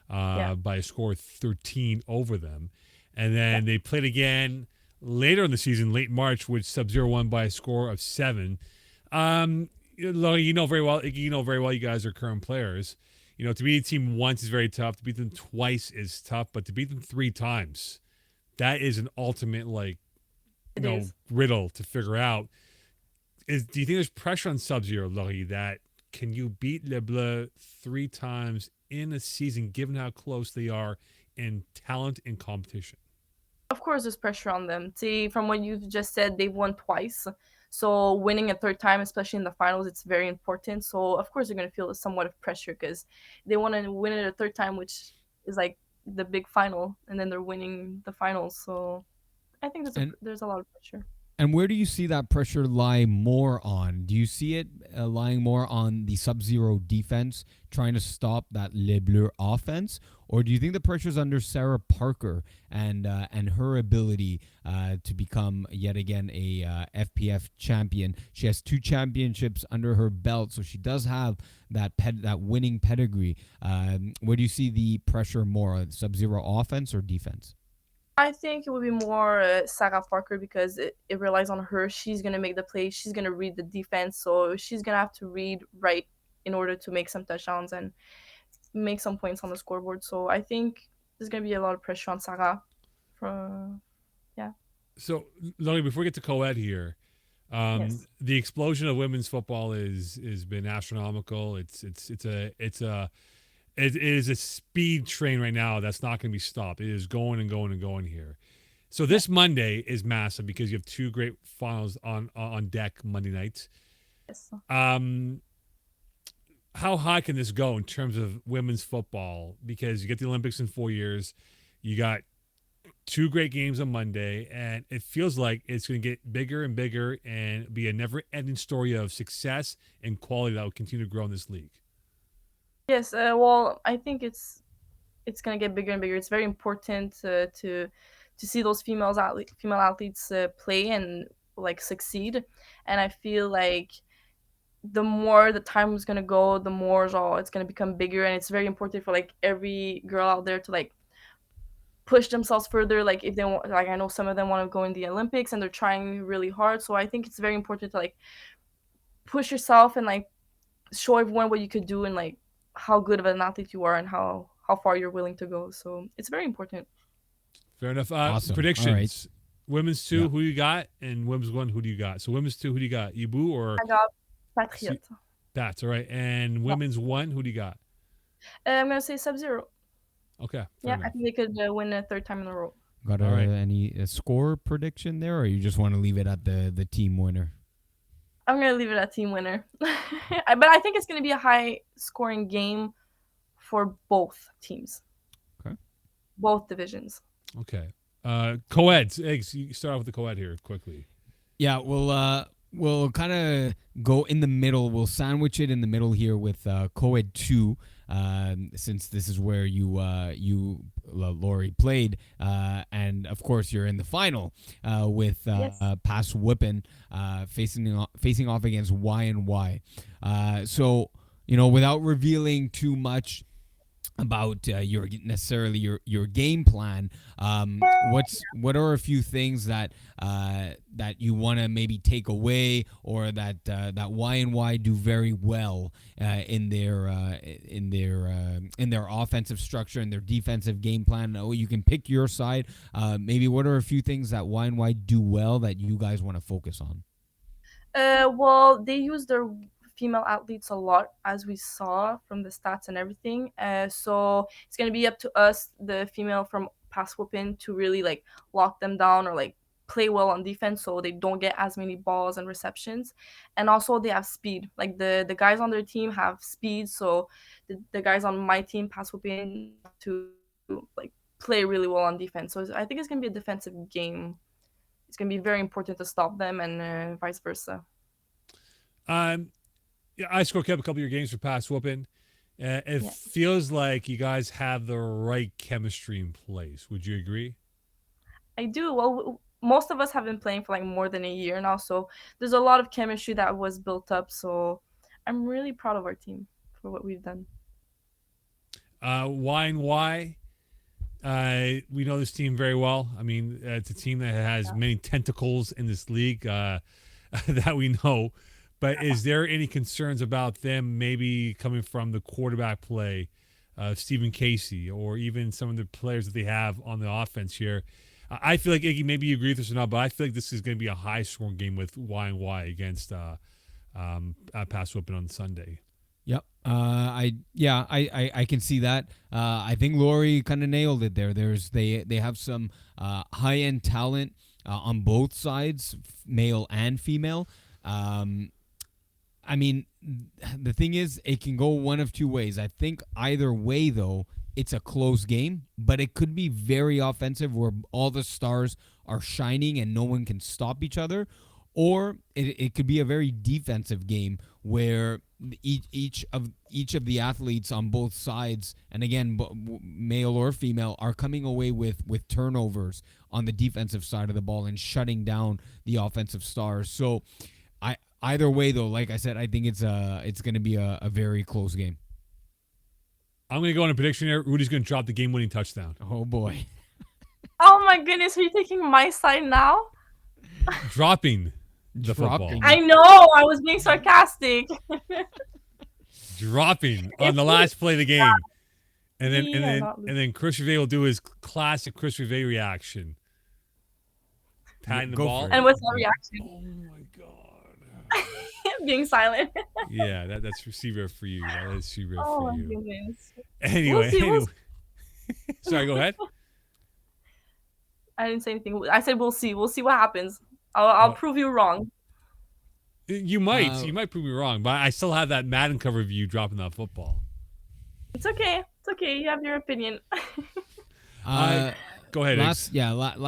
Yeah, by a score of 13 over them. And yeah. then they played again later in the season, late March, with Sub Zero won by a score of 7. You know very well. You know very well. You guys are current players. You know, to beat a team once is very tough. To beat them twice is tough, but to beat them 3 times, that is an ultimate It is. riddle to figure out. Do you think there's pressure on Sub Zero, Laurie, that can you beat Le Bleu 3 times in a season, given how close they are in talent and competition? Of course, there's pressure on them. See, from what you've just said, they've won twice. So winning a third time, especially in the finals, it's very important. So of course they're gonna feel somewhat of pressure because they want to win it a third time, which is like the big final, and then they're winning the finals. So I think And there's a lot of pressure. And where do you see that pressure lie more on? Do you see it lying more on the Sub-Zero defense trying to stop that Le Bleu offense, or do you think the pressure's under Sarah Parker and her ability to become yet again a FPF champion? She has 2 championships under her belt, so she does have that winning pedigree. Where do you see the pressure more, Sub-Zero offense or defense? I think it would be more Sarah Parker because it relies on her. She's gonna make the play. She's gonna read the defense, so she's gonna have to read right in order to make some touchdowns and make some points on the scoreboard. So I think there's gonna be a lot of pressure on Sarah. For yeah, So, Laurie, before we get to co-ed here, yes, the explosion of women's football is been astronomical. It is a speed train right now that's not going to be stopped. It is going and going and going here. So yeah, this Monday is massive because you have 2 great finals on deck Monday nights. yes. Um, how high can this go in terms of women's football? Because you get the Olympics in 4 years, you got 2 great games on Monday, and it feels like it's going to get bigger and bigger and be a never-ending story of success and quality that will continue to grow in this league. Yes, well, I think it's gonna get bigger and bigger. It's very important to see those female athletes play and like succeed. And I feel like the more the time is gonna go, the more it's gonna become bigger. And it's very important for like every girl out there to like push themselves further. Like if they want, like I know some of them want to go in the Olympics and they're trying really hard. So I think it's very important to like push yourself and like show everyone what you could do and like how good of an athlete you are and how far you're willing to go. So it's very important. Fair enough. Awesome. All right. Predictions. Women's 2, Yeah. who you got? And women's 1, who do you got? So women's 2, who do you got? Ibu or I got C- Patriot. Pats? All right. And Yeah. women's 1, who do you got? I'm gonna say Sub Zero. Okay, fair Yeah, I enough. think they could win a third time in a row. Got All right. any score prediction there, or you just want to leave it at the team winner? I'm gonna leave it at team winner, but I think it's gonna be a high scoring game for both teams, Okay. both divisions. Okay. Co-eds. Eggs. You start off with the co-ed here quickly. Yeah, we'll kind of go in the middle. We'll sandwich it in the middle here with co-ed 2, since this is where Lori played, and of course you're in the final with Yes. Pass Whippin facing off against Y and Y. So without revealing too much about your game plan. What are a few things that you want to maybe take away, or that Y and Y do very well in their offensive structure and their defensive game plan? Oh, you can pick your side. Maybe what are a few things that Y and Y do well that you guys want to focus on? Well, they use their female athletes a lot, as we saw from the stats and everything. So it's gonna be up to us, the female from Pass Whoopin, to really like lock them down or like play well on defense, so they don't get as many balls and receptions. And also they have speed. Like the guys on their team have speed, so the guys on my team, Pass Whoopin, have to like play really well on defense. So I think it's gonna be a defensive game. It's gonna be very important to stop them, and vice versa. Um, yeah, I score kept a couple of your games for pass whooping. It Yeah, feels like you guys have the right chemistry in place. Would you agree? I do. Well, most of us have been playing for like more than a year now, so there's a lot of chemistry that was built up. So I'm really proud of our team for what we've done. Why and why? We know this team very well. I mean, it's a team that has Yeah. many tentacles in this league that we know. But is there any concerns about them maybe coming from the quarterback play, Stephen Casey, or even some of the players that they have on the offense here? I feel like, Iggy, maybe you agree with this or not, but I feel like this is going to be a high scoring game with Y and Y against Pass Whooping on Sunday. Yep. I can see that. I think Lori kind of nailed it there. They have some high end talent on both sides, male and female. Um, I mean, the thing is, it can go one of two ways. I think either way, though, it's a close game, but it could be very offensive where all the stars are shining and no one can stop each other. Or it could be a very defensive game where each of the athletes on both sides, and again, male or female, are coming away with turnovers on the defensive side of the ball and shutting down the offensive stars. So either way, though, like I said, I think it's going to be a very close game. I'm going to go on a prediction here. Rudy's going to drop the game-winning touchdown. Oh boy, Oh my goodness, are you taking my side now? Dropping the football. Dropping. I know, I was being sarcastic. Dropping on If the we- last play of the game. And then We and are then not and then Chris Rivet will do his classic Chris Rivet reaction. Patting the Go ball. for it. And what's the reaction? Oh my god. Being silent. Yeah, that's receiver for you. That is receiver Oh for my you. goodness. Anyway, We'll see, anyway. Sorry, go ahead. I didn't say anything. I said we'll see. We'll see what happens. I'll Oh. prove you wrong. You might prove me wrong, but I still have that Madden cover of you dropping that football. It's okay. It's okay. You have your opinion. Go ahead. Last Iggs.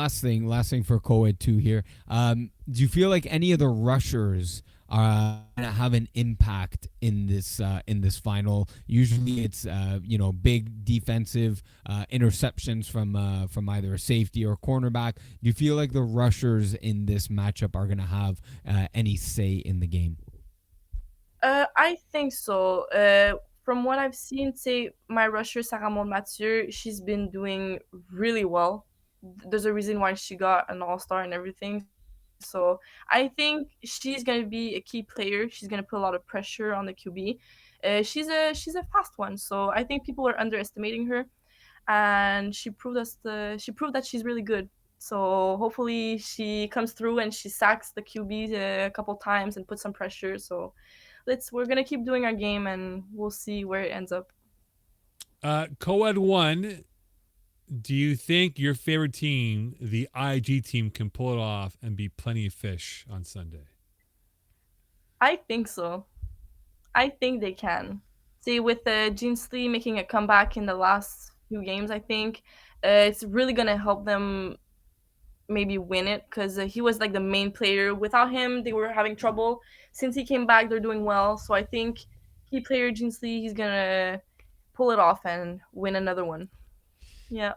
last thing for co-ed 2 here. Do you feel like any of the rushers are gonna have an impact in this final? Usually it's big defensive interceptions from either a safety or cornerback. Do you feel like the rushers in this matchup are gonna have any say in the game? I think so. From what I've seen, say my rusher Sarah Mathieu, she's been doing really well. There's a reason why she got an all-star and everything. So I think she's gonna be a key player. She's gonna put a lot of pressure on the QB. She's a fast one, so I think people are underestimating her, and she proved that she's really good. So hopefully she comes through and she sacks the QB a couple times and puts some pressure. So we're gonna keep doing our game and we'll see where it ends up. Co-ed 1, do you think your favorite team, the IG team, can pull it off and be plenty of fish on Sunday? I think so. I think they can. See, with Jinsley making a comeback in the last few games, I think it's really gonna help them maybe win it because he was like the main player. Without him, they were having trouble. Since he came back, they're doing well. So I think key player Jinsley, he's gonna pull it off and win another one. Yeah.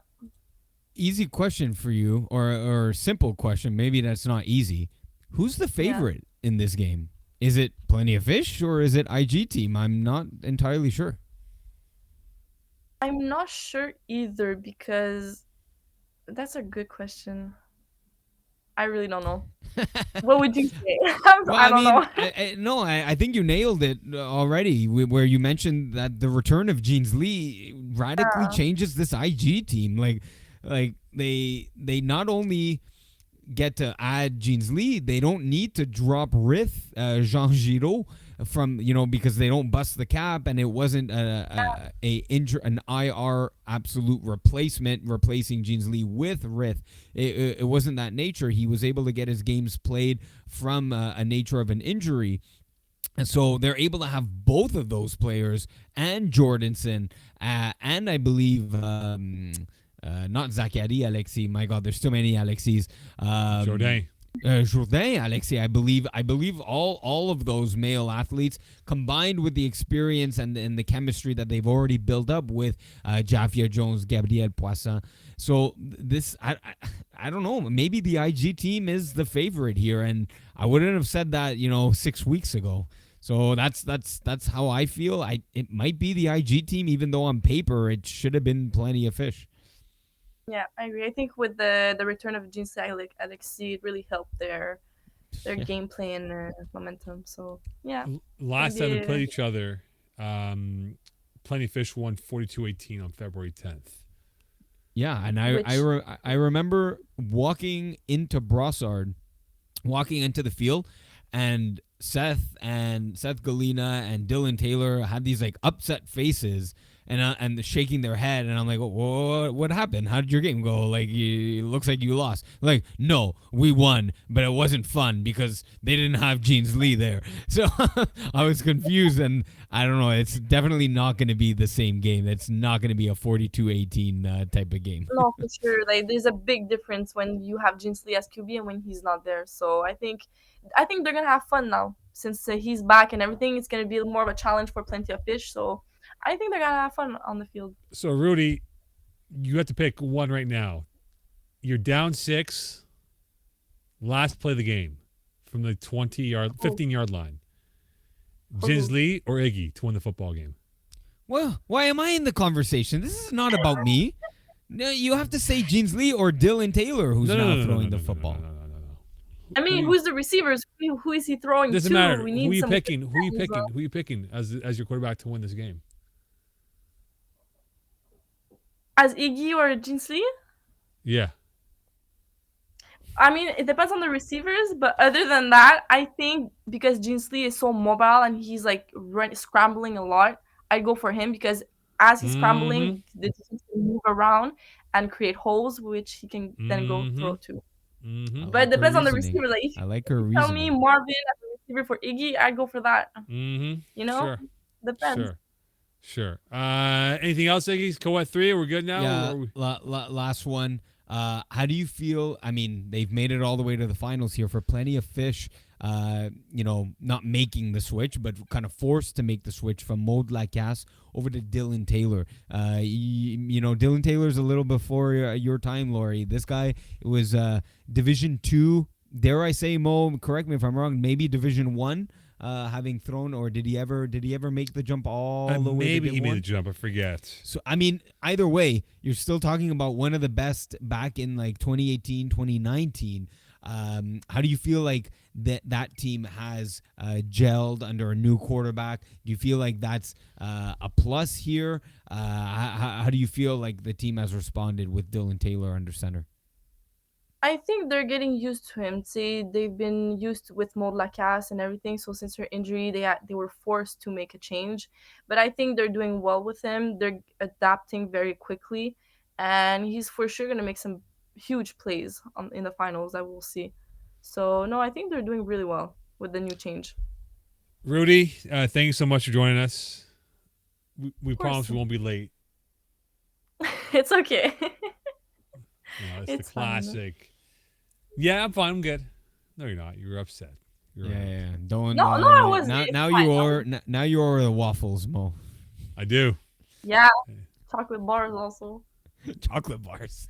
Easy question for you, or simple question. Maybe that's not easy. Who's the favorite in this game? Is it Plenty of Fish or is it IG team? I'm not entirely sure. I'm not sure either because that's a good question. I really don't know. What would you say? I don't know. I think you nailed it already. Where you mentioned that the return of Jeans Lee radically changes this IG team. Like they not only get to add Jeans Lee, they don't need to drop Rith Jean Giraud from because they don't bust the cap, and it wasn't an IR absolute replacement replacing Jeans Lee with Rith. It wasn't that nature. He was able to get his games played from a nature of an injury. And so they're able to have both of those players and Jordanson and I believe not Zachary Alexis. My God, there's too many Alexis. Jourdain. Jourdain, Alexis, I believe all of those male athletes combined with the experience and the chemistry that they've already built up with Jaffia Jones, Gabriel Poisson. So this, I don't know. Maybe the IG team is the favorite here, and I wouldn't have said that 6 weeks ago. So that's how I feel. It might be the IG team, even though on paper it should have been Plenty of Fish. Yeah, I agree. I think with the return of Jean Alexis, it really helped their gameplay and momentum. So yeah. Last time they played each other, Plenty of Fish won 42-18 on February 10th. Yeah, and I remember walking into Brossard, walking into the field, and Seth Galina and Dylan Taylor had these like upset faces and shaking their head, and I'm like, what happened? How did your game go? Like, it looks like you lost. Like, no, we won, but it wasn't fun because they didn't have Jeans Lee there. So I was confused, and I don't know. It's definitely not going to be the same game. It's not going to be a 42-18 type of game. No, for sure. Like, there's a big difference when you have Jeans Lee as QB and when he's not there. So I think they're gonna have fun now since he's back and everything. It's gonna be more of a challenge for Plenty of Fish. So I think they're gonna have fun on the field. So Rudy, you have to pick one right now. You're down 6. Last play of the game from the 15-yard line. Jeans Lee or Iggy to win the football game? Well, why am I in the conversation? This is not about me. No, you have to say Jeans Lee or Dylan Taylor, who's now throwing the football. No. I mean, who's the receivers? Who is he throwing Doesn't to? matter. We Who need are you some picking? Who are you picking as your quarterback to win this game? As Iggy or Jeans Lee? Yeah. I mean, it depends on the receivers, but other than that, I think because Jeans Lee is so mobile and he's like scrambling a lot, I go for him because as he's scrambling, the defense can move around and create holes, which he can then go throw to. But it depends on the receiver. Like, if I like her you tell me Marvin as a receiver for Iggy, I'd go for that. You know? Sure. Depends. Sure. Anything else, Iggy? Go at 3. We're good now? Yeah, last one. How do you feel? I mean, they've made it all the way to the finals here for Plenty of Fish. Not making the switch, but kind of forced to make the switch from Maud Lacasse over to Dylan Taylor. Dylan Taylor's a little before your time, Laurie. This guy was Division 2. Dare I say, Mo? Correct me if I'm wrong. Maybe Division 1. Having thrown, or did he ever make the jump all the way? Maybe he made the jump. I forget. So I mean, either way, you're still talking about one of the best back in like 2018, 2019. How do you feel like that team has gelled under a new quarterback? Do you feel like that's a plus here? How do you feel like the team has responded with Dylan Taylor under center? I think they're getting used to him. See, they've been used with Maud Lacasse and everything. So since her injury, they were forced to make a change. But I think they're doing well with him. They're adapting very quickly, and he's for sure gonna make some huge plays in the finals that we'll see. So no, I think they're doing really well with the new change. Rudy, thank you so much for joining us. We promise we won't be late. It's okay. It's the classic. Fine. Yeah, I'm fine. I'm good. No, you're not. You're upset. Yeah. Don't. No, I wasn't. Now you are. Now you are the waffles, Mo. I do. Yeah, chocolate bars also. Chocolate bars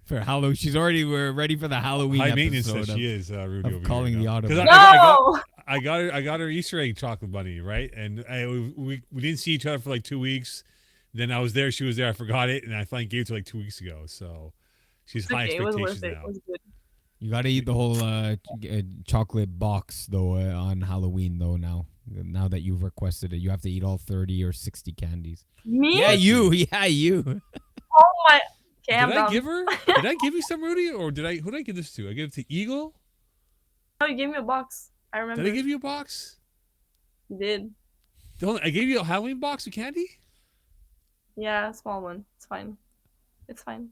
for Halloween. She's already ready for the Halloween high maintenance episode. She is Rudy of calling the Audible. No. I got her Easter egg chocolate bunny, right? And we didn't see each other for like 2 weeks. Then I was there. She was there. I forgot it, and I finally gave it to her like 2 weeks ago. So. She's high expectations now. It was good. You got to eat the whole chocolate box though on Halloween though. Now that you've requested it, you have to eat all 30 or 60 candies. Me? Yeah, you. Yeah, you. Oh my! Okay, Did I'm I down. give her? Did I give you some, Rudy, or did I? Who did I give this to? I gave it to Eagle. Oh, you gave me a box. I remember. Did I give you a box? You did. I gave you a Halloween box of candy. Yeah, a small one. It's fine. It's fine.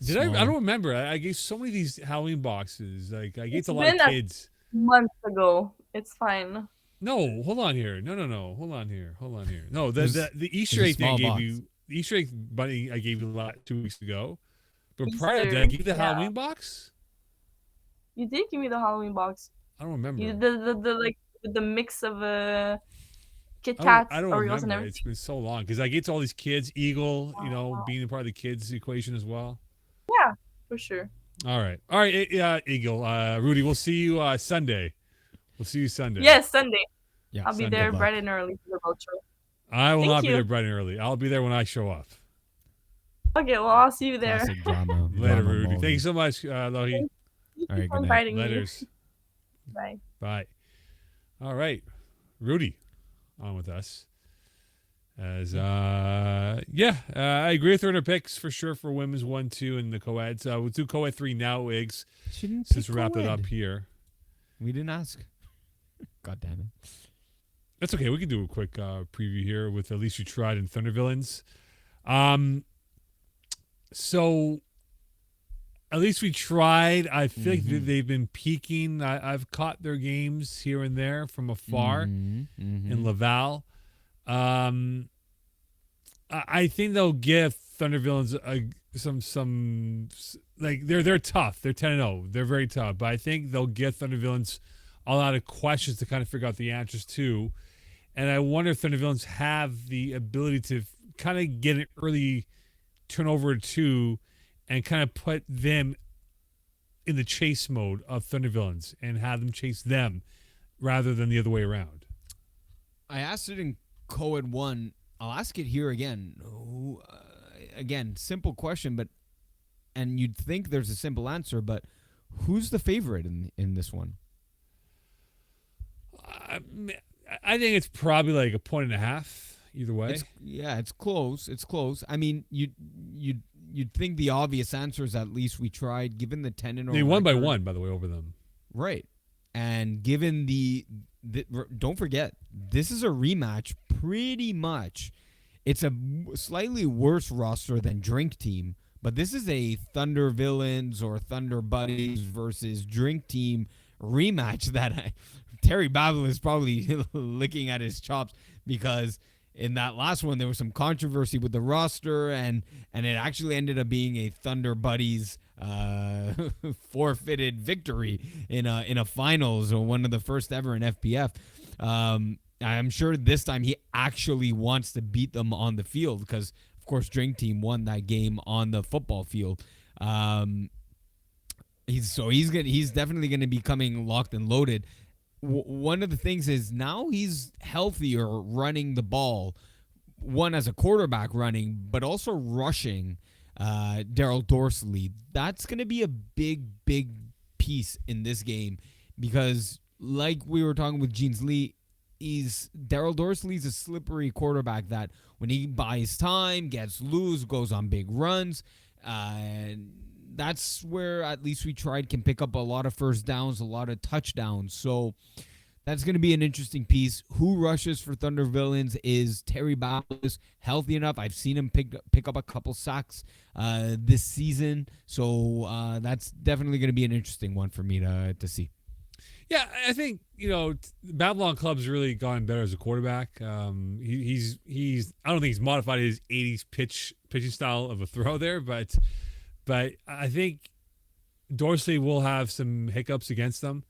Did I? I don't remember. I gave so many of these Halloween boxes. Like I gave It's to a lot of been a kids. month ago. It's fine. No, hold on here. No. Hold on here. No, It was- the Easter a egg thing I small gave box. you. The Easter egg bunny I gave you 2 weeks ago. But Easter, prior to that, I gave you the yeah. Halloween box. You did give me the Halloween box. I don't remember. You the like with the mix of Kit I Kats, don't Oreos, and remember. everything. It's been so long because I gave to all these kids. Eagle, being a part of the kids equation as well. Yeah, for sure. All right, Eagle. Rudy, we'll see you Sunday. We'll see you Sunday. Yes, Sunday. Yeah, I'll be Sunday. there Good luck. bright and early for the road show. I will Thank not be you. there bright and early. I'll be there when I show up. Okay, well I'll see you there. Classic drama. Later, drama Rudy. moment. Thank you so much, Lohi. Thank you All right, for good night. inviting me. Letters. Bye. Bye. All right, Rudy, on with us. As I agree with her in her picks for sure for women's 1, 2, and the co-eds. We'll do co-ed 3 now, Iggs, She didn't since pick we wrapped it co-ed. up here. We didn't ask. God damn it. That's okay. We can do a quick preview here with At Least You Tried and Thunder Villains. So At Least We Tried. I feel like they've been peaking. I've caught their games here and there from afar in Laval. I think they'll give Thunder Villains some like they're tough. They're 10-0. They're very tough, but I think they'll give Thunder Villains a lot of questions to kind of figure out the answers to. And I wonder if Thunder Villains have the ability to kind of get an early turnover or two and kind of put them in the chase mode of Thunder Villains and have them chase them rather than the other way around. I asked it in co-ed 1. I'll ask it here again. Again, simple question, and you'd think there's a simple answer, but who's the favorite in this one? I think it's probably like 1.5 either way. It's close. It's close. I mean, you'd think the obvious answer is At Least We Tried, given the 10-0. They won by record. 1, by the way, over them. Right. And given the don't forget, this is a rematch pretty much. It's a slightly worse roster than Drink Team, but this is a Thunder Villains or Thunder Buddies versus Drink Team rematch that Terry Babel is probably licking at his chops, because in that last one there was some controversy with the roster, and it actually ended up being a Thunder Buddies forfeited victory in a finals, or one of the first ever in FPF. I'm sure this time he actually wants to beat them on the field, because of course Drink Team won that game on the football field. He's definitely going to be coming locked and loaded. One of the things is now he's healthier running the ball, one as a quarterback running, but also rushing Daryl Dorsley. That's going to be a big piece in this game, because like we were talking with Jeans Lee, Daryl Dorsley's a slippery quarterback that when he buys time, gets loose, goes on big runs, and that's where At Least We Tried can pick up a lot of first downs, a lot of touchdowns. So that's going to be an interesting piece. Who rushes for Thunder Villains? Is Terry Bablis healthy enough? I've seen him pick up a couple sacks this season. So that's definitely going to be an interesting one for me to see. Yeah, I think, Babylon Club's really gotten better as a quarterback. He's I don't think he's modified his 80s pitching style of a throw there, but I think Dorsley will have some hiccups against them.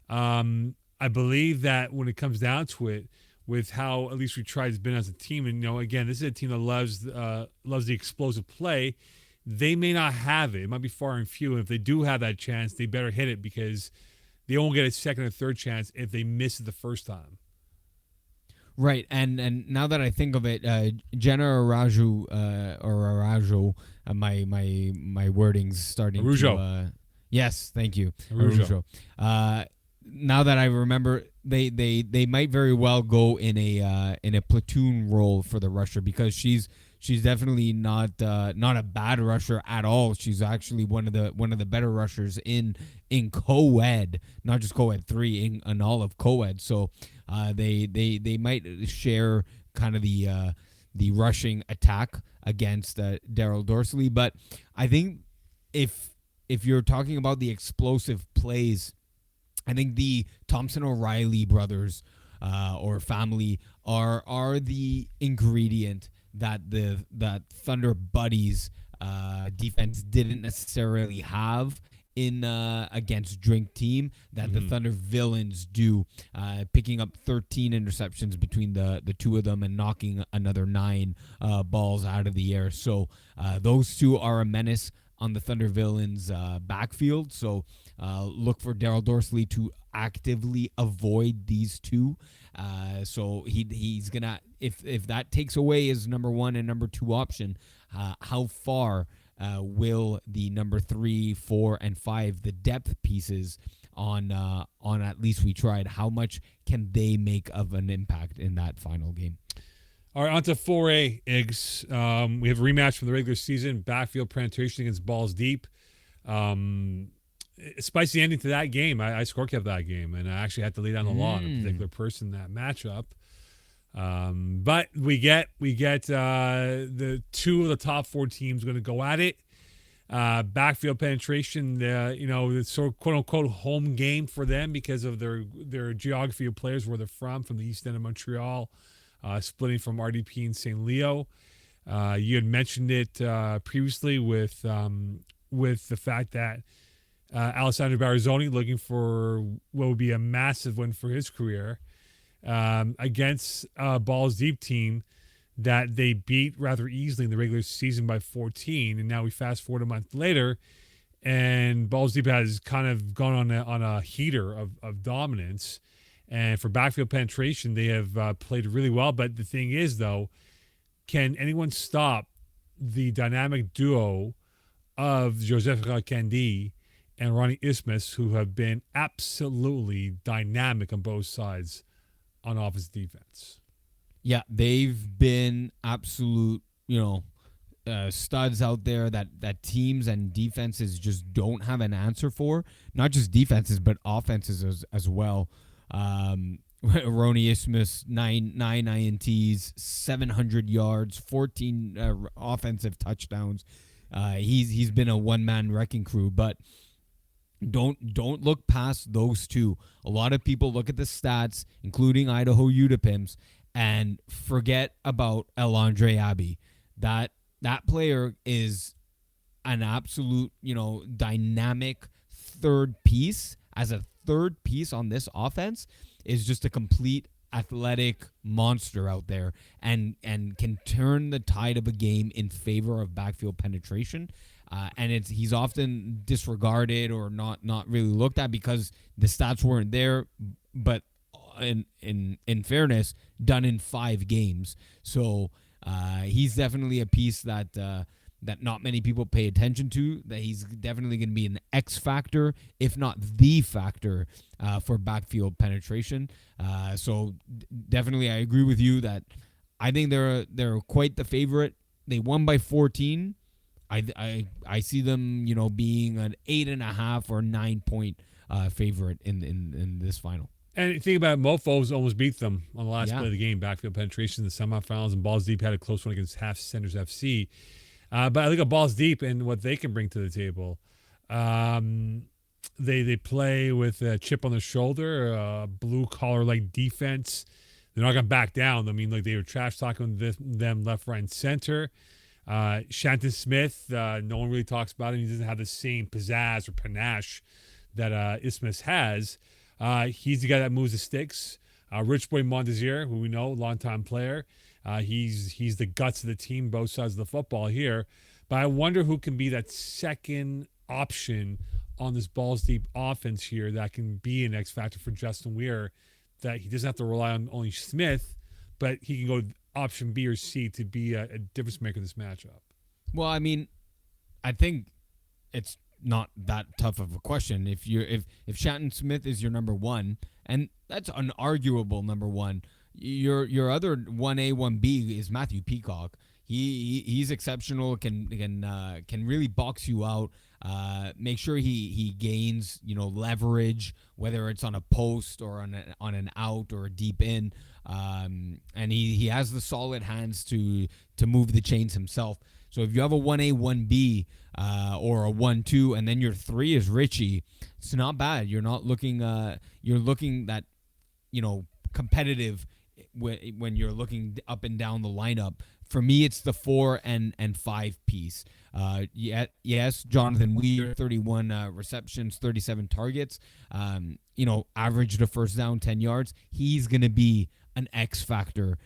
I believe that when it comes down to it, with how At Least We Tried has been as a team, and again, this is a team that loves the explosive play. They may not have it. It might be far and few. And if they do have that chance, they better hit it, because they won't get a second or third chance if they miss it the first time. Right, and now that I think of it, Jenna Araujo, my wording's starting Araujo. to. Yes, thank you, Araujo. Now that I remember, they might very well go in a platoon role for the rusher, because she's she's definitely not a bad rusher at all. She's actually one of the better rushers in co-ed, not just co-ed 3, in all of co-ed. So they might share kind of the rushing attack against Daryl Dorsley. But I think if you're talking about the explosive plays, I think the Thompson O'Reilly brothers or family are the ingredient that that Thunder Buddies defense didn't necessarily have in against Drink Team that the Thunder Villains do, picking up 13 interceptions between the two of them and knocking another 9 balls out of the air. So those two are a menace on the Thunder Villains backfield. So look for Daryl Dorsley to actively avoid these two. So he's gonna, if that takes away his number 1 and number 2 option, how far will the number 3, 4, and 5, the depth pieces on At Least We Tried, how much can they make of an impact in that final game? All right, on to 4A, Iggs. We have a rematch from the regular season, backfield penetration against Balls Deep. Spicy ending to that game. I score kept that game, and I actually had to lay down the law on a particular person in that matchup. But we get the 2 of the top 4 teams going to go at it. Backfield penetration, it's sort of quote unquote home game for them because of their geography of players, where they're from the east end of Montreal, splitting from RDP and St. Leo. You had mentioned it previously with the fact that Alessandro Barzoni looking for what would be a massive win for his career against Balls Deep team that they beat rather easily in the regular season by 14. And now we fast forward a month later, and Balls Deep has kind of gone on a heater of dominance. And for backfield penetration, they have played really well. But the thing is, though, can anyone stop the dynamic duo of Joseph Rakandi and Ronnie Isthmus, who have been absolutely dynamic on both sides on offense defense? Yeah, they've been absolute, studs out there that teams and defenses just don't have an answer for. Not just defenses, but offenses as well. Ronnie Isthmus, 9 INTs, 700 yards, 14 offensive touchdowns. He's been a one-man wrecking crew, but don't look past those two. A lot of people look at the stats, including Idaho Utah, and forget about Elondre Abbey. That player is an absolute, dynamic third piece. As a third piece on this offense, is just a complete athletic monster out there, and can turn the tide of a game in favor of backfield penetration. And he's often disregarded or not really looked at because the stats weren't there. But in fairness, done in 5 games. So he's definitely a piece that not many people pay attention to. That he's definitely going to be an X factor, if not the factor, for backfield penetration. So definitely, I agree with you that I think they're quite the favorite. They won by 14. I see them, being an 8.5 or 9 point favorite in this final. And think about it, Mofos almost beat them on the last play of the game, backfield penetration in the semifinals, and Balls Deep had a close one against Half Centers FC. But I look at Balls Deep and what they can bring to the table. They play with a chip on their shoulder, blue collar like defense. They're not gonna back down. I mean, like, they were trash talking them left, right, and center. Shanton Smith, no one really talks about him. He doesn't have the same pizzazz or panache that Isthmus has. He's the guy that moves the sticks. Rich Boy Montezier, who we know, longtime player. He's the guts of the team, both sides of the football here. But I wonder who can be that second option on this Balls Deep offense here that can be an X factor for Justin Weir, that he doesn't have to rely on only Smith, but he can go option B or C to be a difference maker in this matchup. Well, I mean, I think it's not that tough of a question. If Shanton Smith is your number 1, and that's an arguable number 1, your other 1A, 1B is Matthew Peacock. He's exceptional. Can really box you out. Make sure he gains leverage, whether it's on a post or on an out or a deep in. And he has the solid hands to move the chains himself. So if you have a 1A, 1B, or a 1-2, and then your 3 is Richie, it's not bad. You're not looking. You're looking that competitive when you're looking up and down the lineup. For me, it's the 4 and 5 piece. Yes, Jonathan Weir, 31 receptions, 37 targets. Averaged a first down, 10 yards. He's gonna be an X factor,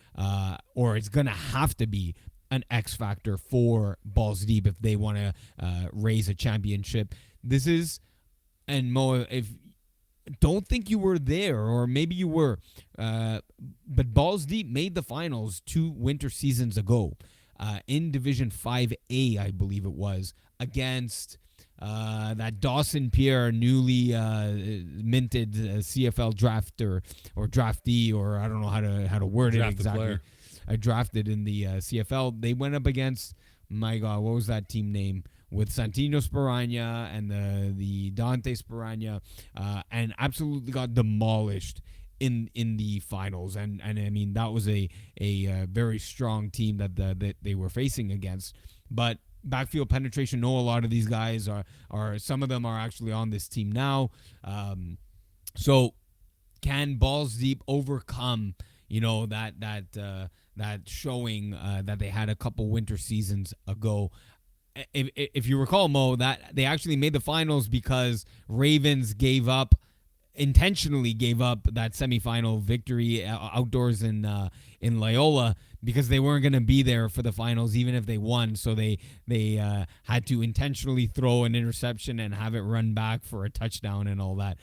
or it's gonna have to be an X factor for Balls Deep if they want to raise a championship. This is, and Mo, if don't think you were there, or maybe you were, but Balls Deep made the finals 2 winter seasons ago, in Division 5A, I believe it was, against that Dawson Pierre newly minted CFL drafter or draftee, or I don't know how to word it exactly. I drafted in the CFL. They went up against, my God, what was that team name? With Santino Sparagna and the Dante Sparagna, and absolutely got demolished in the finals. And I mean, that was a very strong team that they were facing against. But backfield penetration, know a lot of these guys are some of them are actually on this team now. So can Balls Deep overcome that showing that they had a couple winter seasons ago? If you recall, Mo, that they actually made the finals because Ravens intentionally gave up that semifinal victory outdoors in Loyola, because they weren't going to be there for the finals even if they won. So they had to intentionally throw an interception and have it run back for a touchdown and all that.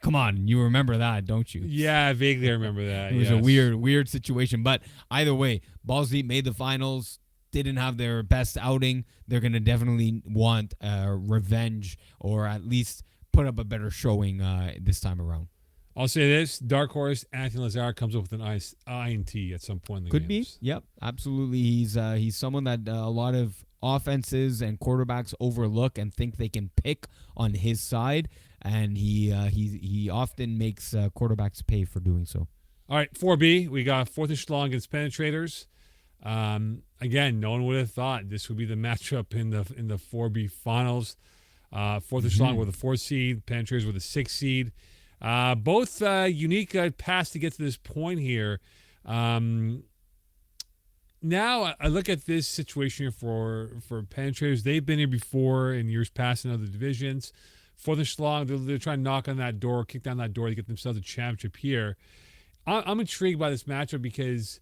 Come on, you remember that, don't you? Yeah, I vaguely remember that. It was a weird situation. But either way, Balls Deep made the finals. Didn't have their best outing. They're going to definitely want revenge, or at least put up a better showing this time around. I'll say this: Dark Horse Anthony Lazar comes up with an INT at some point in the Could games. be. Yep, absolutely. He's someone that a lot of offenses and quarterbacks overlook and think they can pick on his side, and he often makes quarterbacks pay for doing so. All right, 4B, we got fourth echelon against penetrators. Again, no one would have thought this would be the matchup in the 4B finals. Fourth echelon were the 4th seed, penetrators were the 6th seed. Both unique paths to get to this point here. Now I look at this situation here for penetrators. They've been here before in years past in other divisions. Fourth echelon, they're trying to knock on that door, kick down that door to get themselves a championship here. I'm intrigued by this matchup because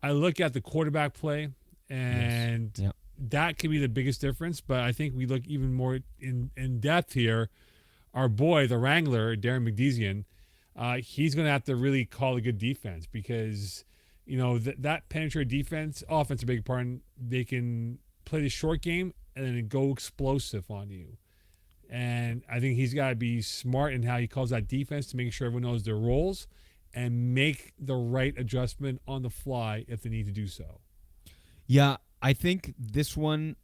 I look at the quarterback play, and that could be the biggest difference. But I think we look even more in depth here. Our boy, the Wrangler, Darren McDezian, he's going to have to really call a good defense because, that penetrator defense, offense, a big part. They can play the short game and then go explosive on you. And I think he's got to be smart in how he calls that defense to make sure everyone knows their roles and make the right adjustment on the fly if they need to do so. Yeah, I think this one,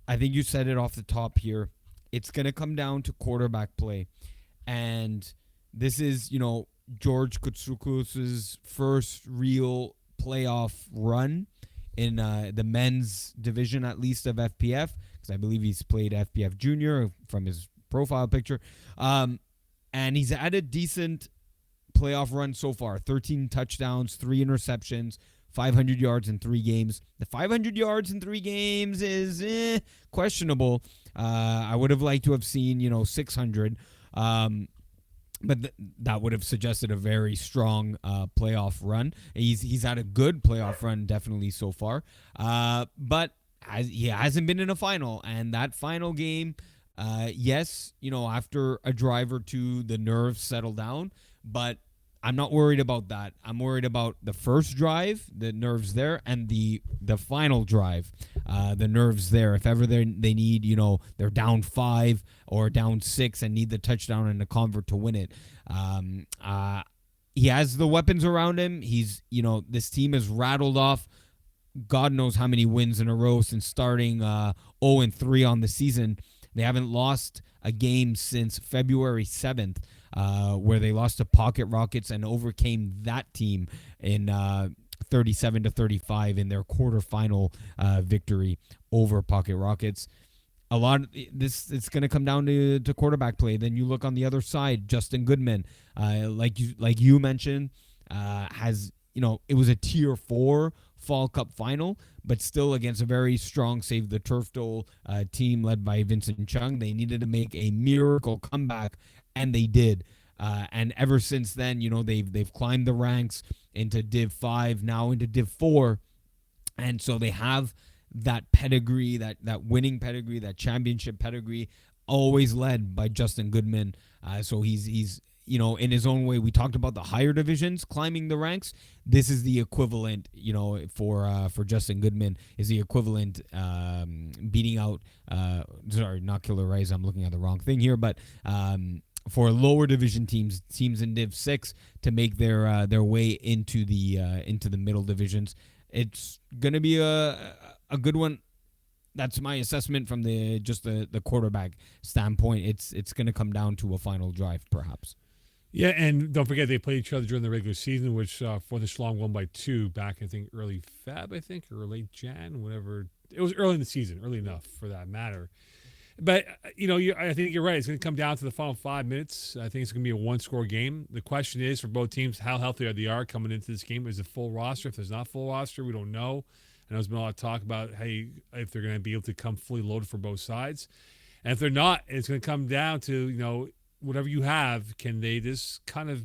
I think you said it off the top here. It's going to come down to quarterback play. And this is, George Koutsoukos's first real playoff run in the men's division, at least, of FPF, because I believe he's played FPF Junior from his profile picture. And he's had a decent playoff run so far. 13 touchdowns, 3 interceptions, 500 yards in 3 games. The 500 yards in 3 games is questionable. I would have liked to have seen, 600. But that would have suggested a very strong playoff run. He's had a good playoff run, definitely, so far. But he hasn't been in a final. And that final game, yes, after a drive or two, the nerves settle down. But I'm not worried about that. I'm worried about the first drive, the nerves there, and the final drive, the nerves there. If ever they need, they're down 5 or down 6 and need the touchdown and the convert to win it. He has the weapons around him. He's, this team has rattled off God knows how many wins in a row since starting 0-3 on the season. They haven't lost a game since February 7th, where they lost to Pocket Rockets and overcame that team in 37-35 in their quarterfinal victory over Pocket Rockets. A lot of this, it's going to come down to quarterback play. Then you look on the other side, Justin Goodman, like you mentioned, has, it was a tier 4 Fall Cup final, but still against a very strong Save the Turf Dole team led by Vincent Chung. They needed to make a miracle comeback, and they did. And ever since then, they've climbed the ranks into Div 5, now into Div 4, and so they have that pedigree, that winning pedigree, that championship pedigree, always led by Justin Goodman. So he's in his own way. We talked about the higher divisions climbing the ranks. This is the equivalent, for Justin Goodman, is the equivalent beating out, sorry, not Killer Rays. I'm looking at the wrong thing here, but for lower division teams in Div 6 to make their way into the middle divisions. It's gonna be a good one. That's my assessment from the quarterback standpoint. It's going to come down to a final drive, perhaps. Yeah, and don't forget they played each other during the regular season, which for the Schlong won by 2 back, I think, early Feb, or late Jan, whatever. It was early in the season, early enough for that matter. But, I think you're right. It's going to come down to the final 5 minutes. I think it's going to be a one-score game. The question is, for both teams, how healthy they are coming into this game. Is it full roster? If there's not full roster, we don't know. I know there's been a lot of talk about, hey, if they're going to be able to come fully loaded for both sides. And if they're not, it's going to come down to, whatever you have, can they just kind of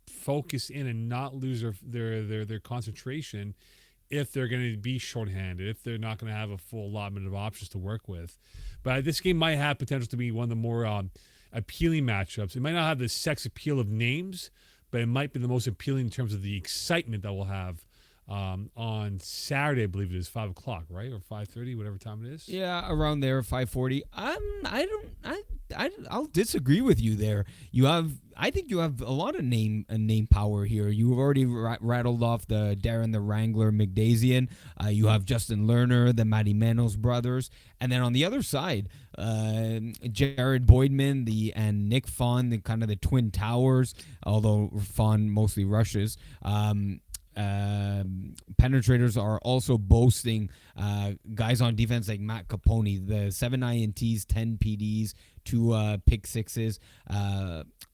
focus in and not lose their concentration if they're going to be shorthanded, if they're not going to have a full allotment of options to work with. But this game might have potential to be one of the more appealing matchups. It might not have the sex appeal of names, but it might be the most appealing in terms of the excitement that we'll have on Saturday. I believe it is 5 o'clock, right, or 5:30, whatever time it is. Yeah, around there, 5:40. I'll disagree with you there. I think you have a lot of name power here. You've already rattled off the Darren the Wrangler McDazian. You have Justin Lerner, the Matty Manos brothers, and then on the other side, Jared Boydman and Nick Fawn, the kind of the twin towers. Although Fawn mostly rushes. Penetrators are also boasting guys on defense like Matt Capone, the 7 INTs, 10 PDs, 2 pick sixes.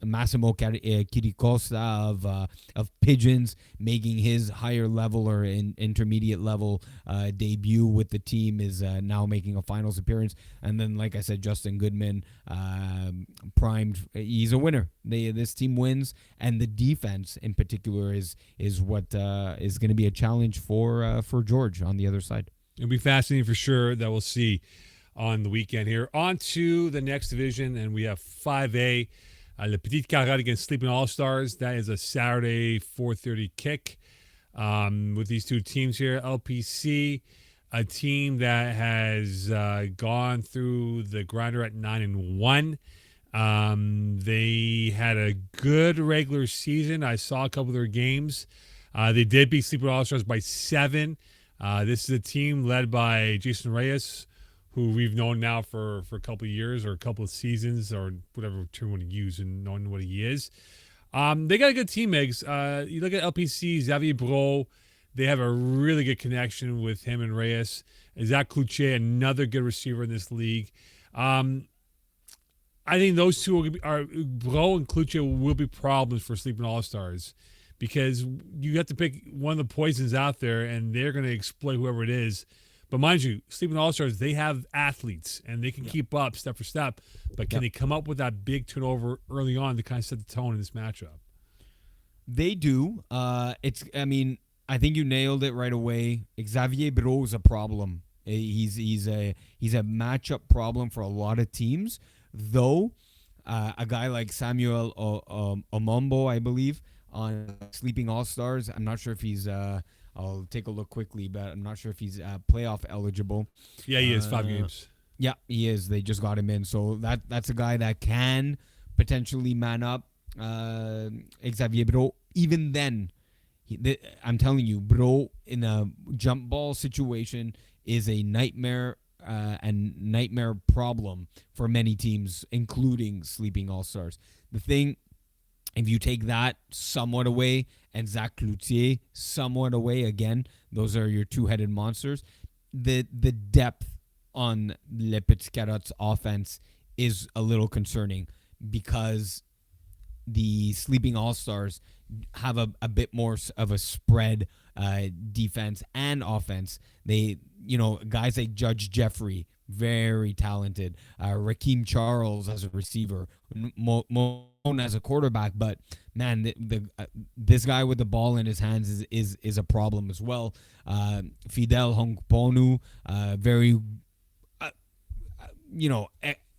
Massimo Chiricosta of Pigeons making his higher level or intermediate level debut with the team, is now making a finals appearance. And then, like I said, Justin Goodman, primed. He's a winner. This team wins, and the defense in particular is what is going to be a challenge for George on the other side. It'll be fascinating for sure. That we'll see on the weekend here. On to the next division, and we have 5A. Le Petit Carotte against Sleeping All-Stars. That is a Saturday 4:30 kick with these two teams here. LPC, a team that has gone through the grinder at 9-1. They had a good regular season. I saw a couple of their games. They did beat Sleeping All-Stars by 7. This is a team led by Jason Reyes, who we've known now for a couple of years or a couple of seasons, or whatever term you want to use, and knowing what he is. They got a good team, Megs. You look at LPC, Xavier Bro, they have a really good connection with him and Reyes. Zach Cloutier, another good receiver in this league. I think those two Bro and Cloutier will be problems for Sleeping All-Stars, because you have to pick one of the poisons out there, and they're going to exploit whoever it is. But mind you, Sleeping All-Stars, they have athletes, and they can keep up step for step. But can they come up with that big turnover early on to kind of set the tone in this matchup? They do. I think you nailed it right away. Xavier Bro is a problem. He's a matchup problem for a lot of teams. Though a guy like Samuel Omombo, I believe, on Sleeping All-Stars, I'm not sure if he's I'll take a look quickly, but I'm not sure if he's playoff eligible. Yeah, he is. 5 games. Yeah, he is. They just got him in. So that's a guy that can potentially man up Xavier Bro. Even then, I'm telling you, bro, in a jump ball situation is a nightmare and nightmare problem for many teams, including Sleeping All Stars. The thing, if you take that somewhat away and Zach Cloutier somewhat away, again, those are your two-headed monsters. The depth on Le Petit Carot's offense is a little concerning because the Sleeping All Stars have a bit more of a spread defense and offense. They, guys like Judge Jeffrey, very talented. Raheem Charles as a receiver, Moan as a quarterback. But man, this guy with the ball in his hands is a problem as well. Fidel Hongponu, very,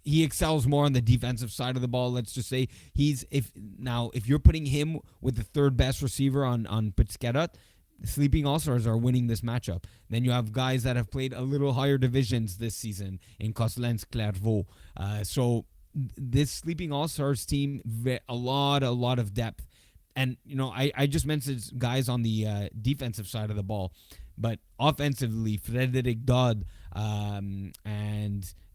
he excels more on the defensive side of the ball. Let's just say if you're putting him with the third best receiver on Petit Carot, Sleeping All-Stars are winning this matchup. Then you have guys that have played a little higher divisions this season in Coslens, Clairvaux. So this Sleeping All-Stars team, a lot of depth. And, I just mentioned guys on the defensive side of the ball. But offensively, Frederic Dodd and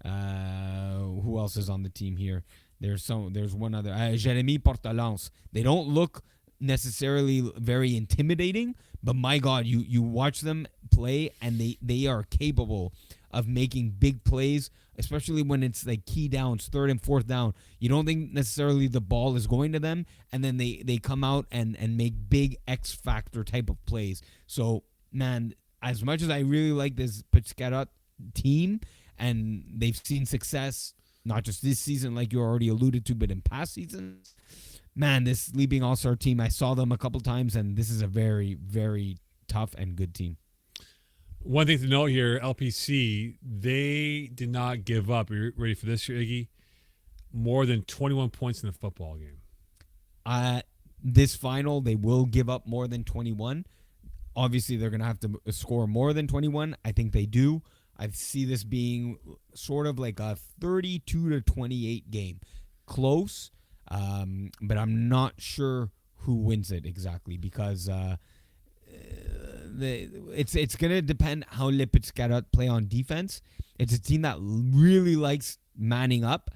who else is on the team here? There's one other. Jérémy Portalance. They don't look necessarily very intimidating, but my God, you watch them play and they are capable of making big plays, especially when it's like key downs, third and fourth down. You don't think necessarily the ball is going to them, and then they come out and make big X factor type of plays. So man, as much as I really like this Petit Carot team, and they've seen success not just this season like you already alluded to, but in past seasons, man, this Sleeping All-Star team, I saw them a couple times, and this is a very, very tough and good team. One thing to note here, LPC, they did not give up. Are you ready for this, Iggy? More than 21 points in a football game. This final, they will give up more than 21. Obviously, they're going to have to score more than 21. I think they do. I see this being sort of like a 32-28 game. Close, but I'm not sure who wins it exactly because it's going to depend how Le Petit Carot play on defense. It's a team that really likes manning up,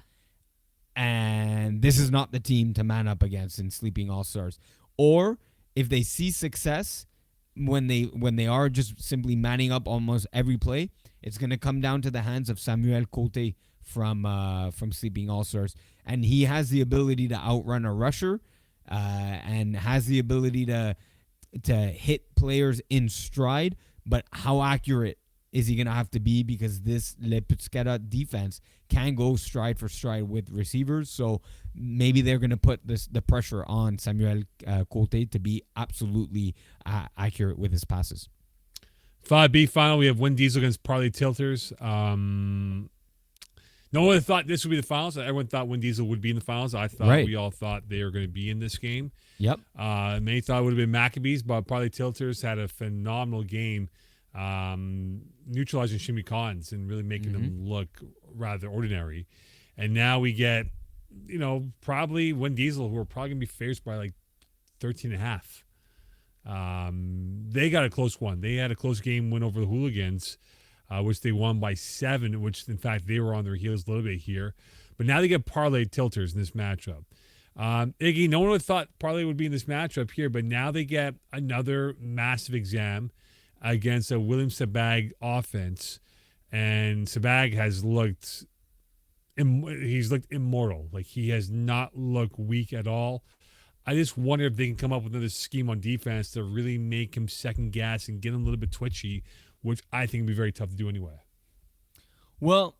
and this is not the team to man up against in Sleeping All-Stars. Or if they see success when they are just simply manning up almost every play, it's going to come down to the hands of Samuel Côté from Sleeping All-Stars. And he has the ability to outrun a rusher and has the ability to hit players in stride. But how accurate is he going to have to be? Because this Le Petit Carot defense can go stride for stride with receivers. So maybe they're going to put the pressure on Samuel Côté to be absolutely accurate with his passes. 5B final, we have Win Diesel against Parley Tilters. No one thought this would be the finals. Everyone thought Win Diesel would be in the finals. I thought we all thought they were going to be in this game. Yep. Many thought it would have been Maccabees, but Parley Tilters had a phenomenal game, neutralizing Shimmy Collins and really making them look rather ordinary. And now we get, probably Win Diesel, who are probably going to be faced by like 13.5. They got a close one. They had a close game win over the Hooligans, which they won by 7, which, in fact, they were on their heels a little bit here. But now they get Parley Tilters in this matchup. Iggy, no one would have thought Parley would be in this matchup here, but now they get another massive exam against a William Sabag offense. And Sabag has looked immortal. Like, he has not looked weak at all. I just wonder if they can come up with another scheme on defense to really make him second guess and get him a little bit twitchy, which I think would be very tough to do anyway. Well,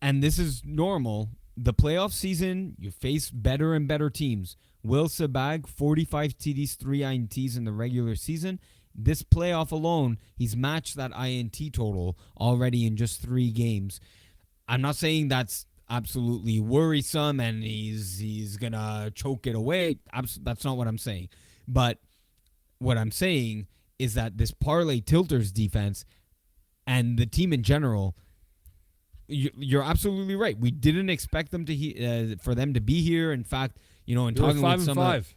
and this is normal. The playoff season, you face better and better teams. Will Sabag, 45 TDs, 3 INTs in the regular season. This playoff alone, he's matched that INT total already in just 3 games. I'm not saying that's absolutely worrisome and he's gonna choke it away. That's not what I'm saying. But what I'm saying is that this Parley Tilters defense and the team in general, you're absolutely right. We didn't expect them for them to be here. In fact, in talking with some 5-5.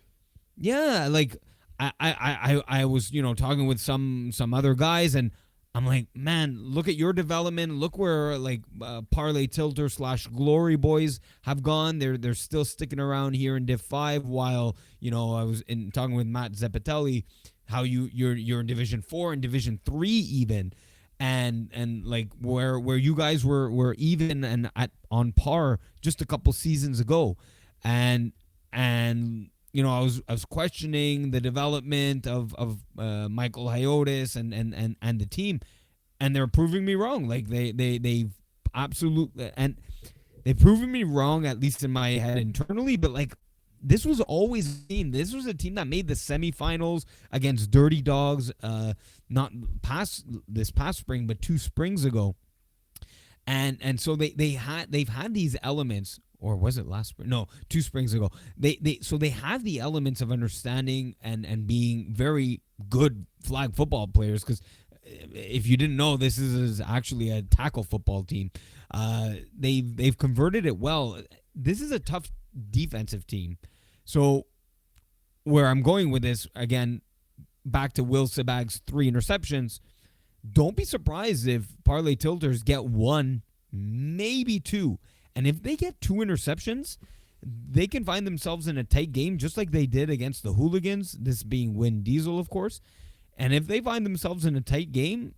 yeah, like I was talking with some other guys, and I'm like, man, look at your development. Look where like Parlay Tilter / Glory Boys have gone. They're still sticking around here in Div 5. While I was talking with Matt Zeppatelli, how you're in Division 4 and Division 3 even, and like where you guys were even and on par just a couple seasons ago, and I was questioning the development of Michael Hyotis and the team, and they're proving me wrong. Like they've absolutely, and they've proven me wrong, at least in my head internally. But like this was always a team. This was a team that made the semifinals against Dirty Dogs, not this past spring, but 2 springs ago. And so they've had these elements. Or was it last spring? No, 2 springs ago. So they have the elements of understanding and being very good flag football players. Because if you didn't know, this is actually a tackle football team. They've converted it well. This is a tough defensive team. So where I'm going with this, again, back to Will Sebag's 3 interceptions. Don't be surprised if Parlay Tilters get 1, maybe 2. And if they get 2 interceptions, they can find themselves in a tight game, just like they did against the Hooligans, this being Win Diesel, of course. And if they find themselves in a tight game,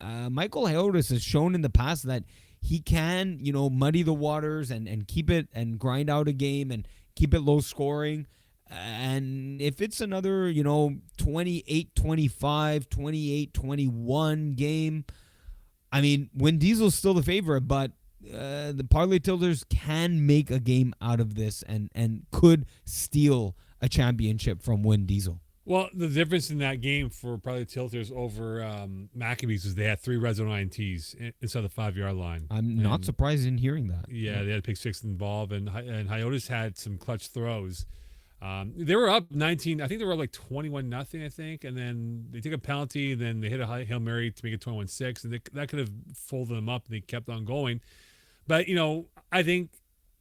Michael Hyotis has shown in the past that he can, muddy the waters and keep it and grind out a game and keep it low scoring. And if it's another, 28-25, 28-21 game, I mean, Win Diesel's still the favorite, but the Parlay Tilters can make a game out of this and could steal a championship from Win Diesel. Well, the difference in that game for Parlay Tilters over Maccabees was they had 3 red zone INTs inside the 5-yard line. I'm not surprised in hearing that. Yeah, they had a pick 6 involved, and Hyotis had some clutch throws. They were up 19. I think they were up like 21-0, I think, and then they took a penalty, and then they hit a Hail Mary to make it 21-6, and that could have folded them up, and they kept on going. But, I think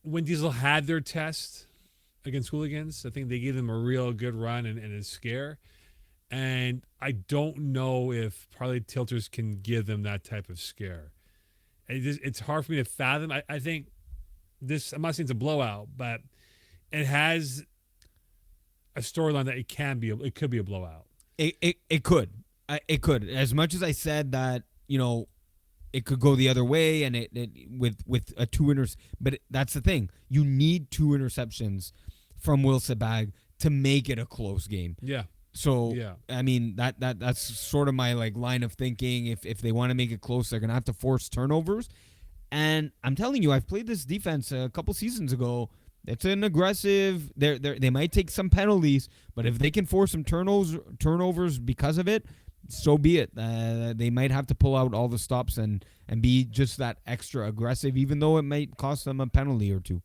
when Diesel had their test against Hooligans, I think they gave them a real good run and a scare. And I don't know if Parlay Tilters can give them that type of scare. It's hard for me to fathom. I think this, I'm not saying it's a blowout, but it has a storyline that it could be a blowout. It could. It could. As much as I said that, it could go the other way, and it with a 2 but that's the thing. You need 2 interceptions from Will Sebag to make it a close game. Yeah. So yeah. I mean that's sort of my like line of thinking. If they want to make it close, they're gonna have to force turnovers. And I'm telling you, I've played this defense a couple seasons ago. It's an aggressive. They might take some penalties, but if they can force some turnovers because of it, so be it. They might have to pull out all the stops and be just that extra aggressive, even though it might cost them a penalty or 2.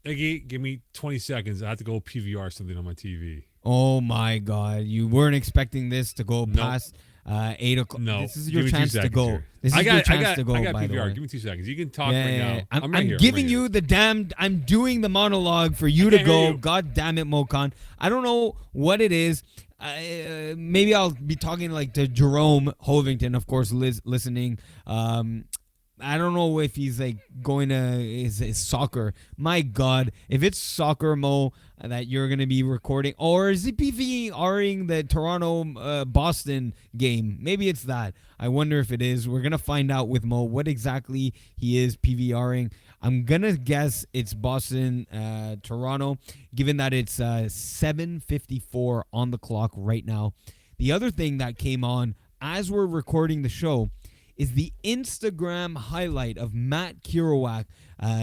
Iggy, give me 20 seconds. I have to go PVR something on my TV. Oh my God! You weren't expecting this to go past 8 o'clock. No, this is your chance to go. Here. This is your chance to go. I got by PVR. the way. Give me 2 seconds. You can talk right now. I'm right here. giving you the damn. I'm doing the monologue for you to go. God damn it, Mokan. I don't know what it is. Maybe I'll be talking like to Jerome Hovington, of course, listening. I don't know if he's like going to his soccer. My God, if it's soccer, Mo, that you're going to be recording, or is it PVRing the Toronto Boston game? Maybe it's that. I wonder if it is. We're going to find out with Mo what exactly he is PVRing. I'm going to guess it's Boston, Toronto, given that it's 7:54 on the clock right now. The other thing that came on as we're recording the show is the Instagram highlight of Matt Kirouac,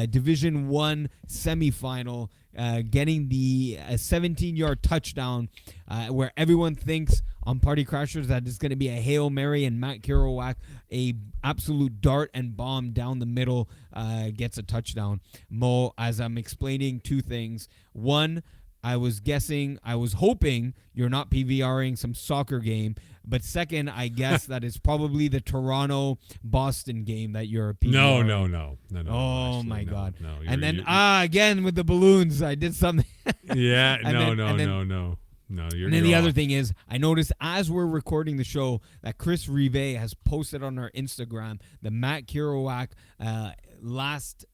Division 1 semifinal, getting the 17-yard touchdown where everyone thinks on Party Crashers that it's going to be a Hail Mary, and Matt Kirouac, a absolute dart and bomb down the middle, gets a touchdown. Mo, as I'm explaining 2 things. One, I was hoping you're not PVRing some soccer game. But second, I guess that it's probably the Toronto-Boston game that you're PVRing. No. Oh, actually, my no, God. No, And then, again, with the balloons, I did something. Yeah, No. No, you're. And then you're the other off. thing is, I noticed as we're recording the show that Chris Rive has posted on our Instagram the Matt Kerouac last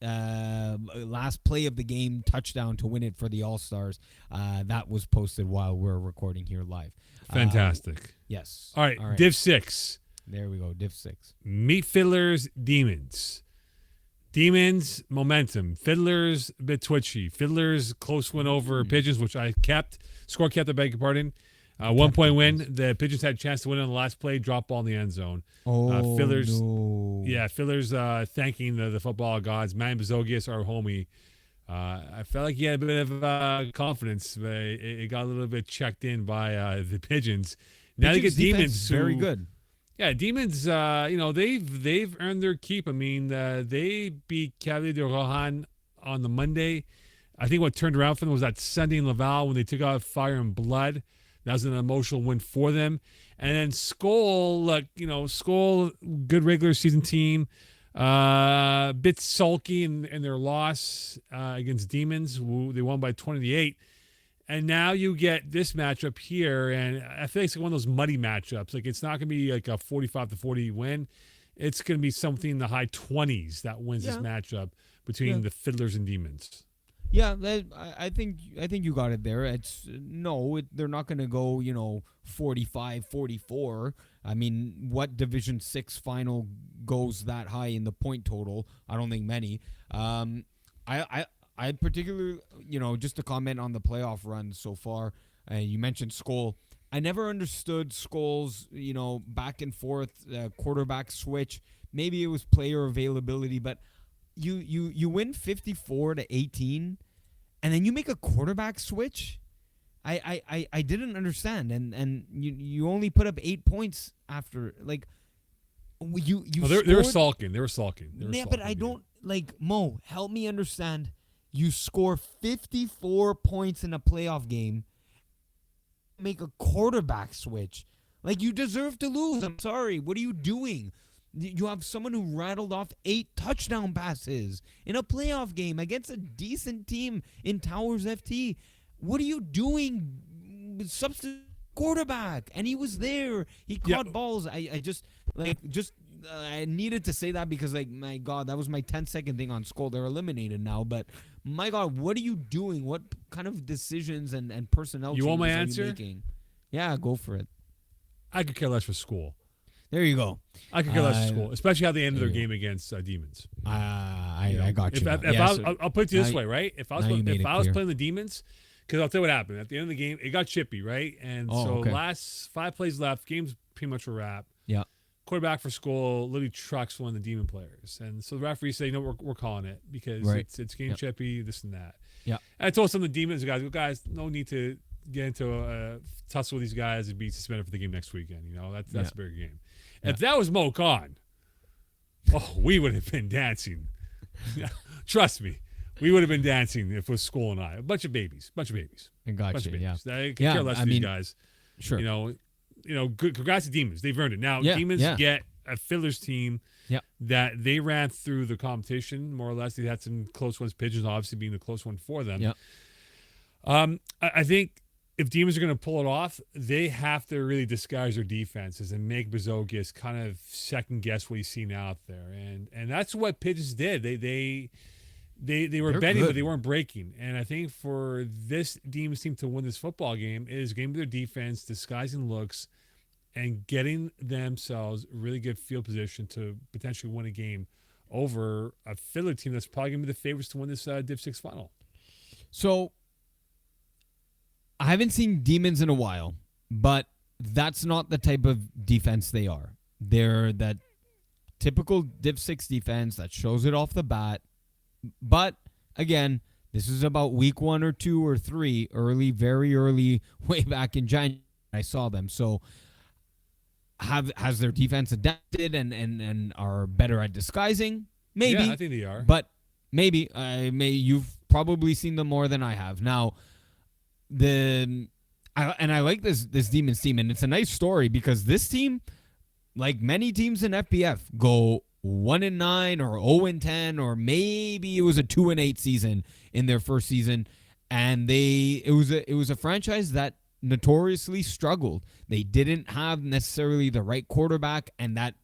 play of the game touchdown to win it for the All-Stars. That was posted while we're recording here live. Fantastic. Yes. All right, Div 6. There we go, Div 6. Meet Fiddlers, Demons. Demons, momentum. Fiddlers, a bit twitchy. Fiddlers, close win over Pigeons, which I kept. Score kept, I beg your pardon. 1 point win. The Pigeons had a chance to win on the last play. Drop ball in the end zone. Fiddlers, no. Yeah, Fiddlers thanking the football gods. Man Bezogias, our homie. I felt like he had a bit of confidence, but it got a little bit checked in by the Pigeons. Now they get Demons. Very good. Yeah, Demons, they've earned their keep. I mean, they beat Cavalier de Rohan on the Monday. I think what turned around for them was that Sunday in Laval when they took out Fire and Blood. That was an emotional win for them. And then Skull, good regular season team. Bit sulky in their loss against Demons. They won by 20-8. And now you get this matchup here, and I feel like it's one of those muddy matchups. Like, it's not going to be like a 45-40 win. It's going to be something in the high 20s that wins this matchup between the Fiddlers and Demons. Yeah, I think you got it there. They're not going to go 45-44. I mean, what Division 6 final goes that high in the point total? I don't think many. I particularly, just to comment on the playoff run so far, you mentioned Skull. I never understood Skull's, back and forth quarterback switch. Maybe it was player availability, but you win 54-18, and then you make a quarterback switch. I didn't understand, and you only put up 8 points after they were sulking. But I don't Mo. Help me understand. You score 54 points in a playoff game, make a quarterback switch. You deserve to lose. I'm sorry. What are you doing? You have someone who rattled off 8 touchdown passes in a playoff game against a decent team in Towers FT. What are you doing? Substitute quarterback. And he was there. He caught balls. I needed to say that because, my God, that was my 10-second thing on Skull. They're eliminated now, but my God, what are you doing? What kind of decisions and personnel you want my changes are answer? you making? Yeah, go for it. I could care less for School. There you go. I could care less for School, especially how they ended their game against Demons. I got you. I'll put it to you this way, right? If I was playing the Demons, because I'll tell you what happened. At the end of the game, it got chippy, right? And last 5 plays left, game's pretty much a wrap. Yeah. Quarterback for Skull literally trucks one of the Demon players. And so the referee said, we're calling it because it's game chippy, this and that. Yeah. And I told some of the Demons guys, no need to get into a tussle with these guys and be suspended for the game next weekend. That's a bigger game. Yeah. If that was Mo Khan, we would have been dancing. Trust me. We would have been dancing if it was Skull and I. A bunch of babies. I got you, yeah. I could care less for these guys. Sure. Good. Congrats to Demons. They've earned it. Now, Demons get a Fiddlers team that they ran through the competition, more or less. They had some close ones, Pigeons obviously being the close one for them. Yeah. I think if Demons are going to pull it off, they have to really disguise their defenses and make Bezogias kind of second guess what he's seen out there. And that's what Pigeons did. They were betting, but they weren't breaking. And I think for this Demons team to win this football game, it is game of their defense, disguising looks, and getting themselves really good field position to potentially win a game over a Fiddler team that's probably going to be the favorites to win this Div 6 final. So, I haven't seen Demons in a while, but that's not the type of defense they are. They're that typical Div 6 defense that shows it off the bat. But, again, this is about week 1 or 2 or 3, very early, way back in January, I saw them. So, has their defense adapted and are better at disguising? Maybe. Yeah, I think they are. But maybe. You've probably seen them more than I have. Now, I like this Demons team, and it's a nice story because this team, like many teams in FBF, go 1-9 or 0-10, or maybe it was a 2-8 season in their first season, and it was a franchise that notoriously struggled. They didn't have necessarily the right quarterback, and that,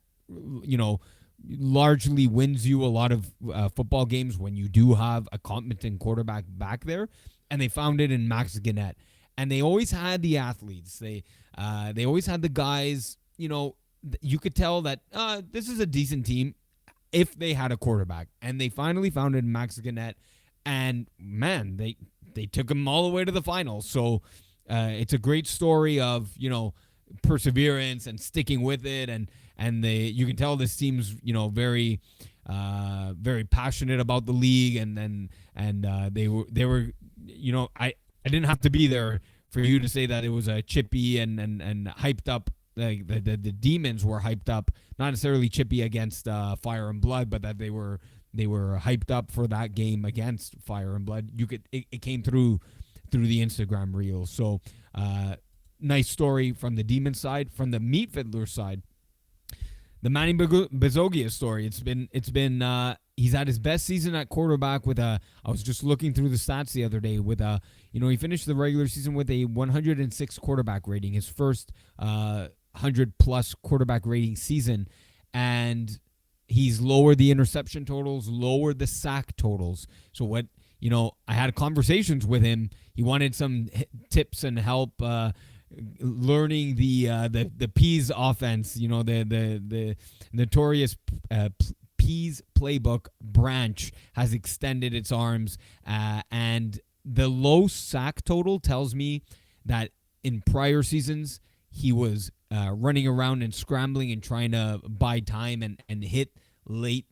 largely wins you a lot of football games when you do have a competent quarterback back there. And they found it in Max Gannett. And they always had the athletes. They always had the guys. You could tell that this is a decent team if they had a quarterback. And they finally found it in Max Gannett. And man, they took him all the way to the finals. So it's a great story of perseverance and sticking with it, and you can tell this team's very very passionate about the league, and they were I didn't have to be there for you to say that it was a chippy and hyped up. Like the Demons were hyped up, not necessarily chippy against Fire and Blood, but that they were hyped up for that game against Fire and Blood. It came through the Instagram reels. So nice story from the Demon side. From the Meat Fiddler side, the Manny Bazogia story. It's been he's had his best season at quarterback with I was just looking through the stats the other day with he finished the regular season with a 106 quarterback rating, his first 100 plus quarterback rating season, and he's lowered the interception totals, lowered the sack totals. So what, I had conversations with him. He wanted some tips and help learning the Peas offense, the notorious Peas playbook branch has extended its arms, and the low sack total tells me that in prior seasons he was running around and scrambling and trying to buy time and hit late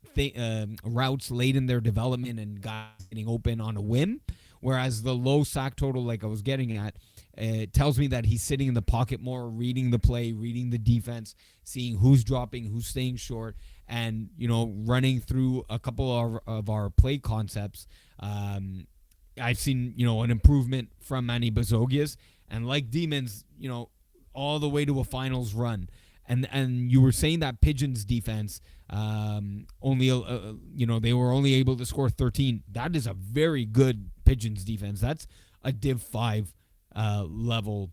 routes late in their development and guys getting open on a whim, whereas the low sack total, like I was getting at, it tells me that he's sitting in the pocket more, reading the play, reading the defense, seeing who's dropping, who's staying short, and running through a couple of our play concepts. I've seen an improvement from Manny Bazogias, and like Demons, all the way to a finals run. And you were saying that Pigeons defense only they were only able to score 13. That is a very good Pigeons defense. That's a Div 5 level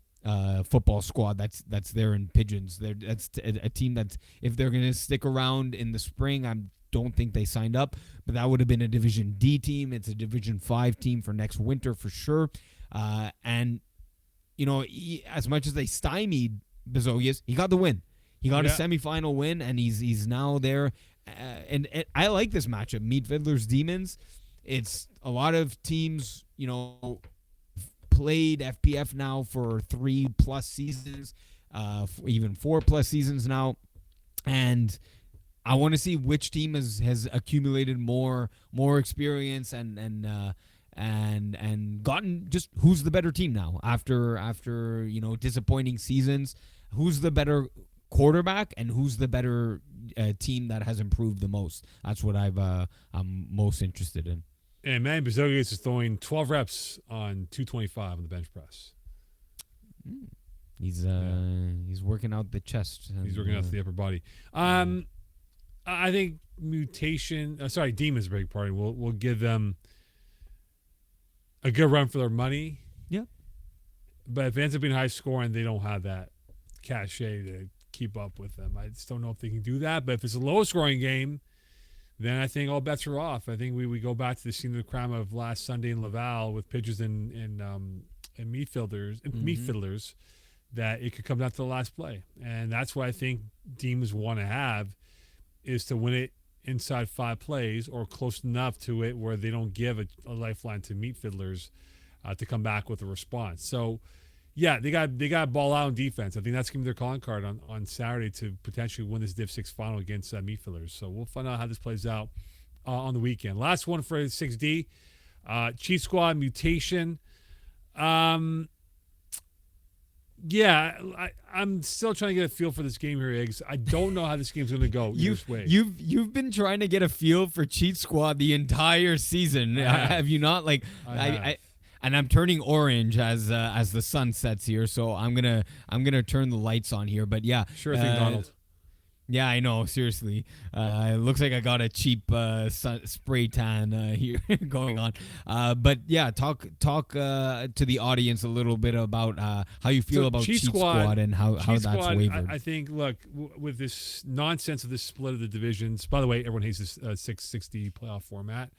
football squad that's there in Pigeons. That's a team that's, if they're going to stick around in the spring, I don't think they signed up, but that would have been a Division D team. It's a Division 5 team for next winter for sure. And as much as they stymied Bazogias, he got the win. He got a semifinal win, and he's now there. And I like this matchup, Meat Fiddlers Demons. It's a lot of teams, played FPF now for 3+ seasons, even 4+ seasons now, and I want to see which team has accumulated more experience and gotten just who's the better team now after disappointing seasons. Who's the better quarterback and who's the better team that has improved the most? That's what I'm most interested in. And Manny Bazogias is throwing 12 reps on 225 on the bench press. He's working out the chest. He's working out the upper body. I think Demons, beg pardon, will give them a good run for their money. Yeah. But if it ends up being high scoring, they don't have that cachet to keep up with them. I just don't know if they can do that. But if it's a low scoring game, then I think all bets are off. I think we go back to the scene of the crime of last Sunday in Laval with Pigeons and Meat Fiddlers, that it could come down to the last play. And that's what I think Demons want to have, is to win it inside 5 plays or close enough to it where they don't give a lifeline to Meat Fiddlers to come back with a response. So, yeah, they got ball out on defense. I think that's going to be their calling card on Saturday to potentially win this Div 6 final against Meat Fiddlers. So we'll find out how this plays out on the weekend. Last one for 6D, Cheat Squad Mutation. Yeah, I'm still trying to get a feel for this game here, Iggs. I don't know how this game's going to go. You've been trying to get a feel for Cheat Squad the entire season. Have you not? Like and I'm turning orange as the sun sets here, so I'm gonna turn the lights on here. But yeah, sure thing, Donald. Yeah, I know. Seriously, it looks like I got a cheap spray tan here going on. But yeah, talk to the audience a little bit about how you feel So about Cheat Cheat Squad, Squad and how Cheat that's Squad. wavered. I think. Look, with this nonsense of this split of the divisions. By the way, everyone hates this 660 playoff format.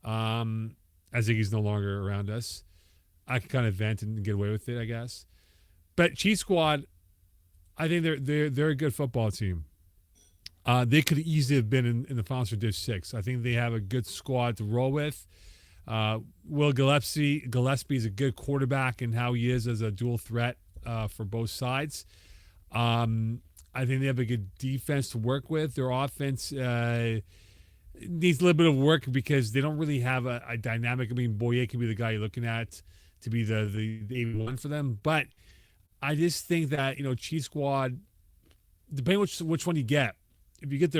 As Iggy's no longer around us, I can kind of vent and get away with it, I guess. But Cheat Squad, I think they're a good football team. They could easily have been in the finals for Div 6. I think they have a good squad to roll with. Will Gillespie is a good quarterback in how he is as a dual threat for both sides. I think they have a good defense to work with. Their offense needs a little bit of work because they don't really have a dynamic. I mean, Boye can be the guy you're looking at to be the 81 for them. But I just think that, Cheat Squad, depending which one you get, if you get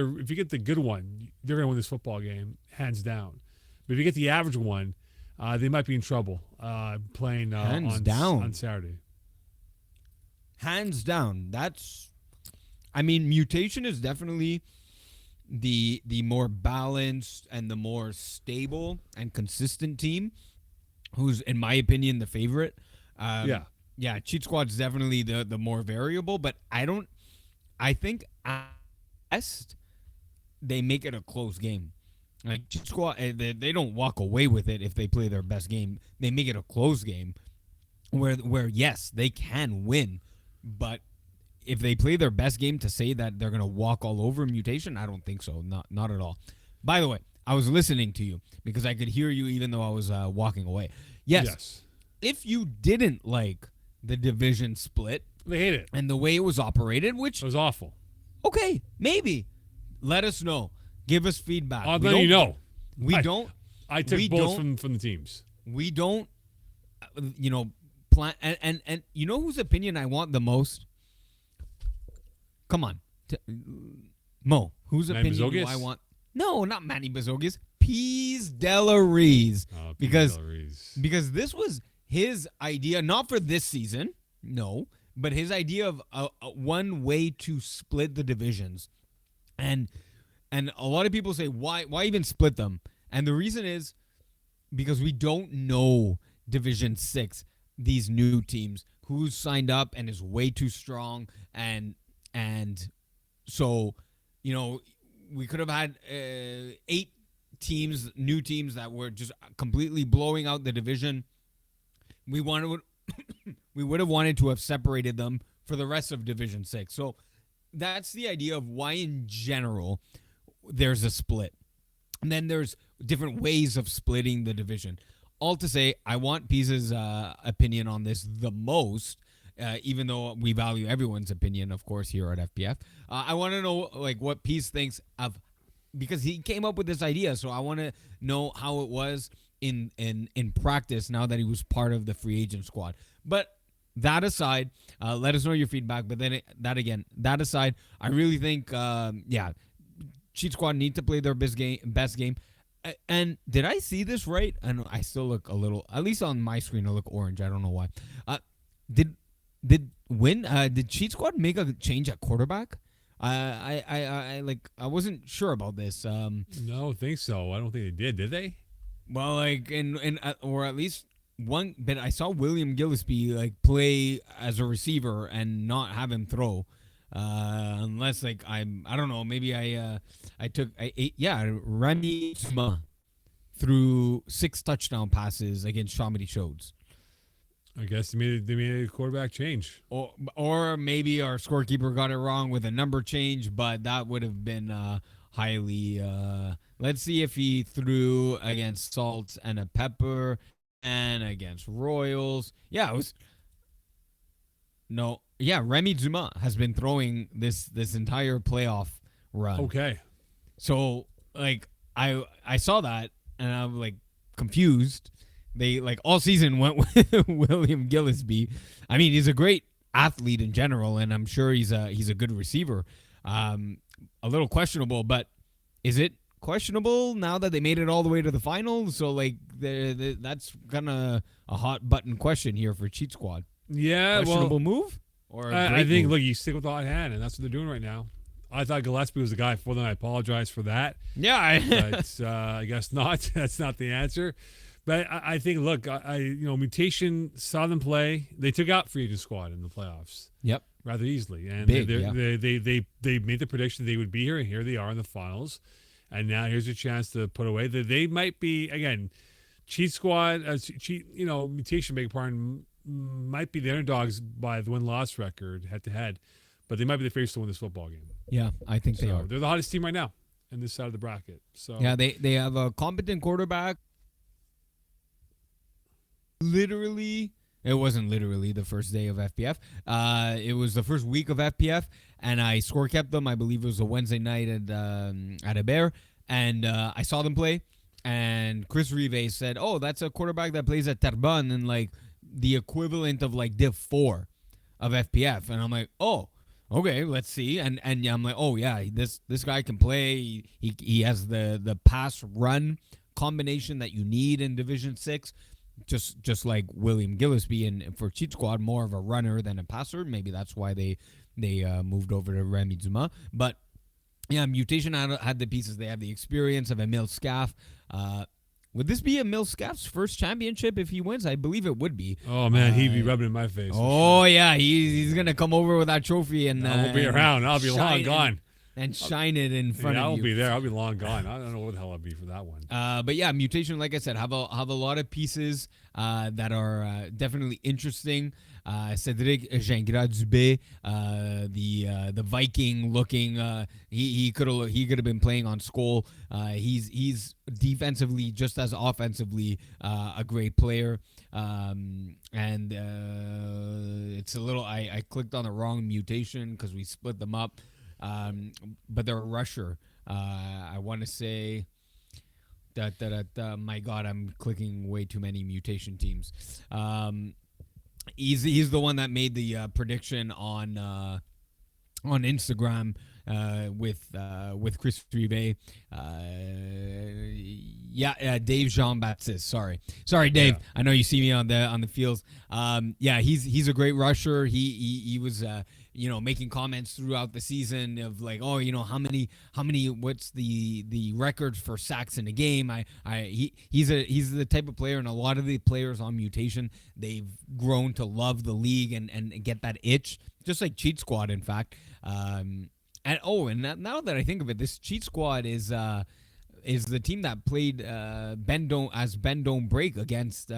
the good one, they're going to win this football game, hands down. But if you get the average one, they might be in trouble playing on Saturday. Hands down. Mutation is definitely the more balanced and the more stable and consistent team, who's, in my opinion, the favorite. Yeah, Cheat Squad's definitely the more variable, but I think at best they make it a close game. Like Cheat Squad, they don't walk away with it if they play their best game. They make it a close game where yes, they can win, but if they play their best game to say that they're going to walk all over Mutation, I don't think so. Not at all. By the way, I was listening to you because I could hear you even though I was walking away. Yes. If you didn't like the division split, they hate it, and the way it was operated, which it was awful. Okay, maybe. Let us know. Give us feedback. I'll let you know. I took bullets from the teams. We don't, plan. And you know whose opinion I want the most? Come on. Mo, whose Manny opinion do Bazogis? I want? No, not Manny Bazogis. Pease Delaries. Because this was his idea, not for this season, no, but his idea of one way to split the divisions. And a lot of people say, why even split them? And the reason is because we don't know Division 6, these new teams, who's signed up and is way too strong. And so, we could have had 8 teams, new teams that were just completely blowing out the division. We would have wanted to have separated them for the rest of Division 6. So that's the idea of why in general there's a split. And then there's different ways of splitting the division. All to say, I want Pease's opinion on this the most, even though we value everyone's opinion, of course, here at FPF. I want to know what Pease thinks of, because he came up with this idea. So I want to know how it was in practice now that he was part of the free agent squad. But that aside, let us know your feedback. But then that aside, I really think, Cheat Squad need to play their best game. And did I see this right? I know I still look a little, at least on my screen, I look orange. I don't know why. Did Cheat Squad make a change at quarterback? I wasn't sure about this. No, I don't think so. I don't think they did. Did they? Well, or at least one. But I saw William Gillespie play as a receiver and not have him throw. Unless I don't know, maybe Remy Zuma threw 6 touchdown passes against Shamedy Shodes. I guess they made a quarterback change. Or maybe our scorekeeper got it wrong with a number change, but that would have been highly let's see if he threw against Salt and a Pepper and against Royals. Yeah, it was no. Yeah, Remy Zuma has been throwing this entire playoff run. Okay. So I saw that and I'm confused. They all season went with William Gillespie. I mean, he's a great athlete in general, and I'm sure he's a good receiver. A little questionable, but is it questionable now that they made it all the way to the finals? So that's kind of a hot button question here for Cheat Squad. Yeah, questionable move. Or I think move? look, you stick with the hot hand, and that's what they're doing right now. I thought Gillespie was the guy for them. I apologize for that. Yeah. But I guess not. That's not the answer. But I think, look, Mutation saw them play. They took out free agent squad in the playoffs Yep. rather easily, and Big, they made the prediction they would be here, and here they are in the finals. And now here's a chance to put away. They might be, again, cheat squad, Mutation, beg your pardon, might be the underdogs by the win-loss record head to head, but they might be the favorites to win this football game. Yeah, I think they are. They're the hottest team right now in this side of the bracket. So yeah, they have a competent quarterback. Literally, it wasn't literally the first day of FPF. It was the first week of FPF, and I score kept them. I believe it was a Wednesday night at a bear, and I saw them play. And Chris Rive said, "Oh, that's a quarterback that plays at Terrebonne and like the equivalent of like Div 4 of FPF." And I'm like, "Oh, okay, let's see." And I'm like, "Oh yeah, this guy can play. He has the pass run combination that you need in Division 6." Just like William Gillespie, and for Cheat Squad, more of a runner than a passer. Maybe that's why they moved over to Remy Dumas. But yeah, Mutation had the pieces. They have the experience of Emil Scaff. Would this be Emil Scaff's first championship if he wins? I believe it would be. Oh man, he'd be rubbing in my face. Oh yeah, he's gonna come over with that trophy and I won't be around. I'll be long gone. And shine it in front of you. I won't be there. I'll be long gone. I don't know what the hell I'll be for that one. But yeah, Mutation, like I said, have a lot of pieces that are definitely interesting. Cédric Gingras-Dubé, the Viking looking, he could have been playing on Skol. He's defensively just as offensively a great player. And it's a little. I clicked on the wrong Mutation because we split them up. But they're a rusher. I want to say that my God, I'm clicking way too many Mutation teams. He's the one that made the prediction on Instagram with Chris Rive. Dave Jean Baptiste. Sorry, Dave. Yeah. I know you see me on the fields. He's a great rusher. He was making comments throughout the season of like, oh, how many what's the record for sacks in a game. He's the type of player, and a lot of the players on Mutation, they've grown to love the league and get that itch, just like Cheat Squad, in fact. And now that I think of it, this Cheat Squad is the team that played Ben Don't Break against,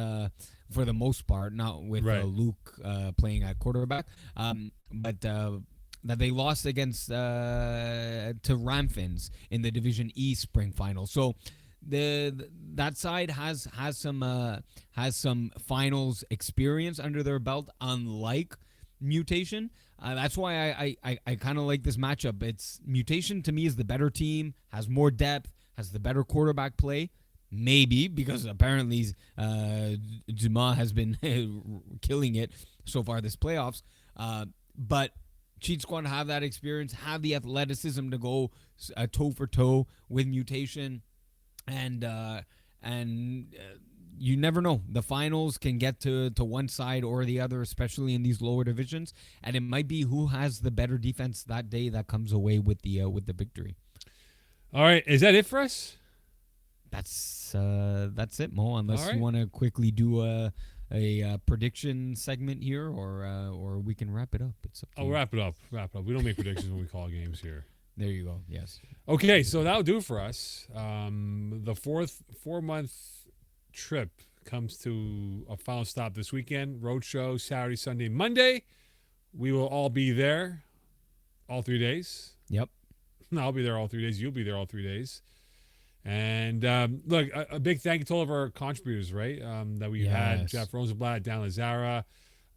for the most part, not with Luke playing at quarterback, but that they lost against to Ramfins in the Division E spring final. So that side has some finals experience under their belt, unlike Mutation. That's why I kind of like this matchup. It's Mutation to me is the better team, has more depth, has the better quarterback play. Maybe because apparently Dumas has been killing it so far this playoffs. But Cheat Squad have that experience, have the athleticism to go toe for toe with Mutation, and you never know. The finals can get to one side or the other, especially in these lower divisions, and it might be who has the better defense that day that comes away with the victory. All right, is that it for us? That's it, Mo. Unless you want to quickly do a prediction segment here, or we can wrap it up. It's up to you. Wrap it up. We don't make predictions when we call games here. There you go. Yes. Okay, so that'll do it for us. The 4-month trip comes to a final stop this weekend. Road show Saturday, Sunday, Monday. We will all be there all 3 days. Yep. I'll be there all 3 days. You'll be there all 3 days. And look, a big thank you to all of our contributors, right? That we had Jeff Rosenblatt, Dan Lazara,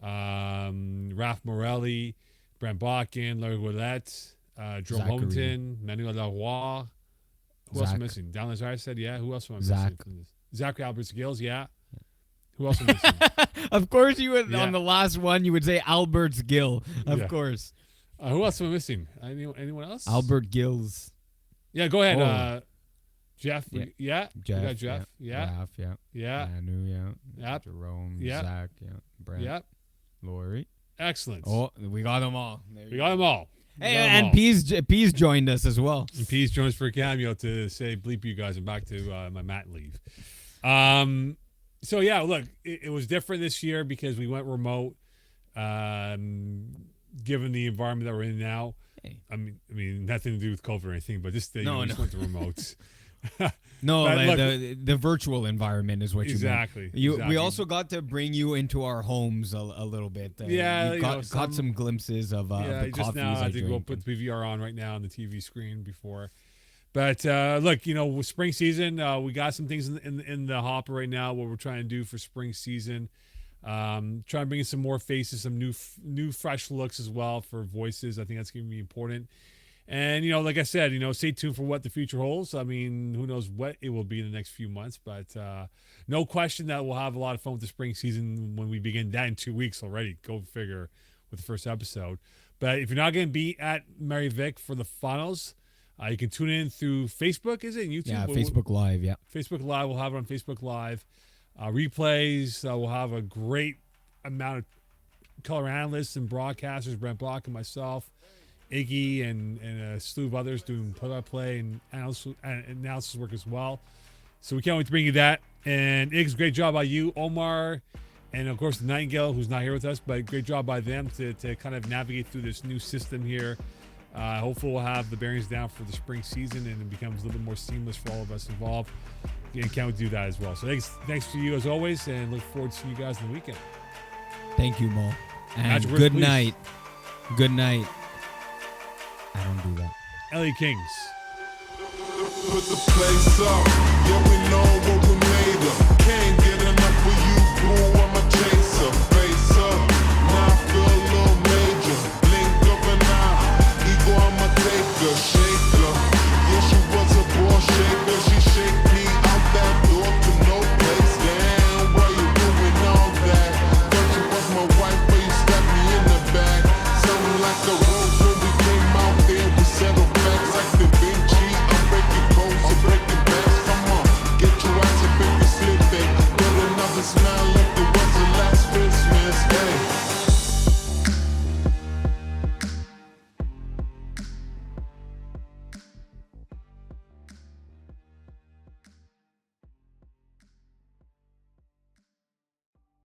Raph Morelli, Brent Bakken, Larry Ouellette, Jerome Holmington, Manuel Leroy. Who else am I missing? Dan Lazara said, yeah. Who else am I missing? Zachary Albert Skills, yeah. Who else am I missing? Of course you would. On the last one, you would say Albert Gill. Of course. Who else am I missing? Anyone else? Albert Gills. Yeah, go ahead. Jeff, Jeff, we got Jeff, Ralph, Manu, Jerome, Zach, Brent, Lori. Excellent. Oh, we got them all. We got them all. Hey, got 'em and all. Pease joined us as well. And Peace joins for a cameo to say bleep you guys. I'm back to my mat leave. So yeah, look, it was different this year because we went remote. Given the environment that we're in now, Hey. I mean, nothing to do with COVID or anything, but just No, we just went to remotes. No, But look- the virtual environment is what Exactly. you meant. We exactly. also got to bring you into our homes a little bit. Yeah, you you got, know, got some glimpses of yeah, the just coffees now I I had to go drink. put the PVR on right now on the TV screen before. But look, with spring season, we got some things in the hopper right now. What we're trying to do for spring season, trying to bring in some more faces, some new fresh looks as well for voices. I think that's going to be important. And like I said, stay tuned for what the future holds. I mean, who knows what it will be in the next few months, but no question that we'll have a lot of fun with the spring season when we begin that in 2 weeks already. Go figure with the first episode. But if you're not going to be at Mary Vic for the finals, you can tune in through Facebook. Is it YouTube? Yeah, Facebook Live. Yeah. Facebook Live. We'll have it on Facebook Live. Replays. We'll have a great amount of color analysts and broadcasters, Brent Block and myself, Iggy, and a slew of others doing play-by-play and analysis work as well. So we can't wait to bring you that. And Iggs, great job by you, Omar, and of course the Nightingale, who's not here with us, but great job by them to kind of navigate through this new system here. Hopefully we'll have the bearings down for the spring season and it becomes a little bit more seamless for all of us involved. And can't wait to do that as well. So thanks to you as always, and look forward to seeing you guys in the weekend. Thank you, Mo. And Magic words, good please. night. Good night. I don't do that. LA Kings. Put the place up, yeah we know what we made of. Can't get enough of you, boo, I'm a chaser.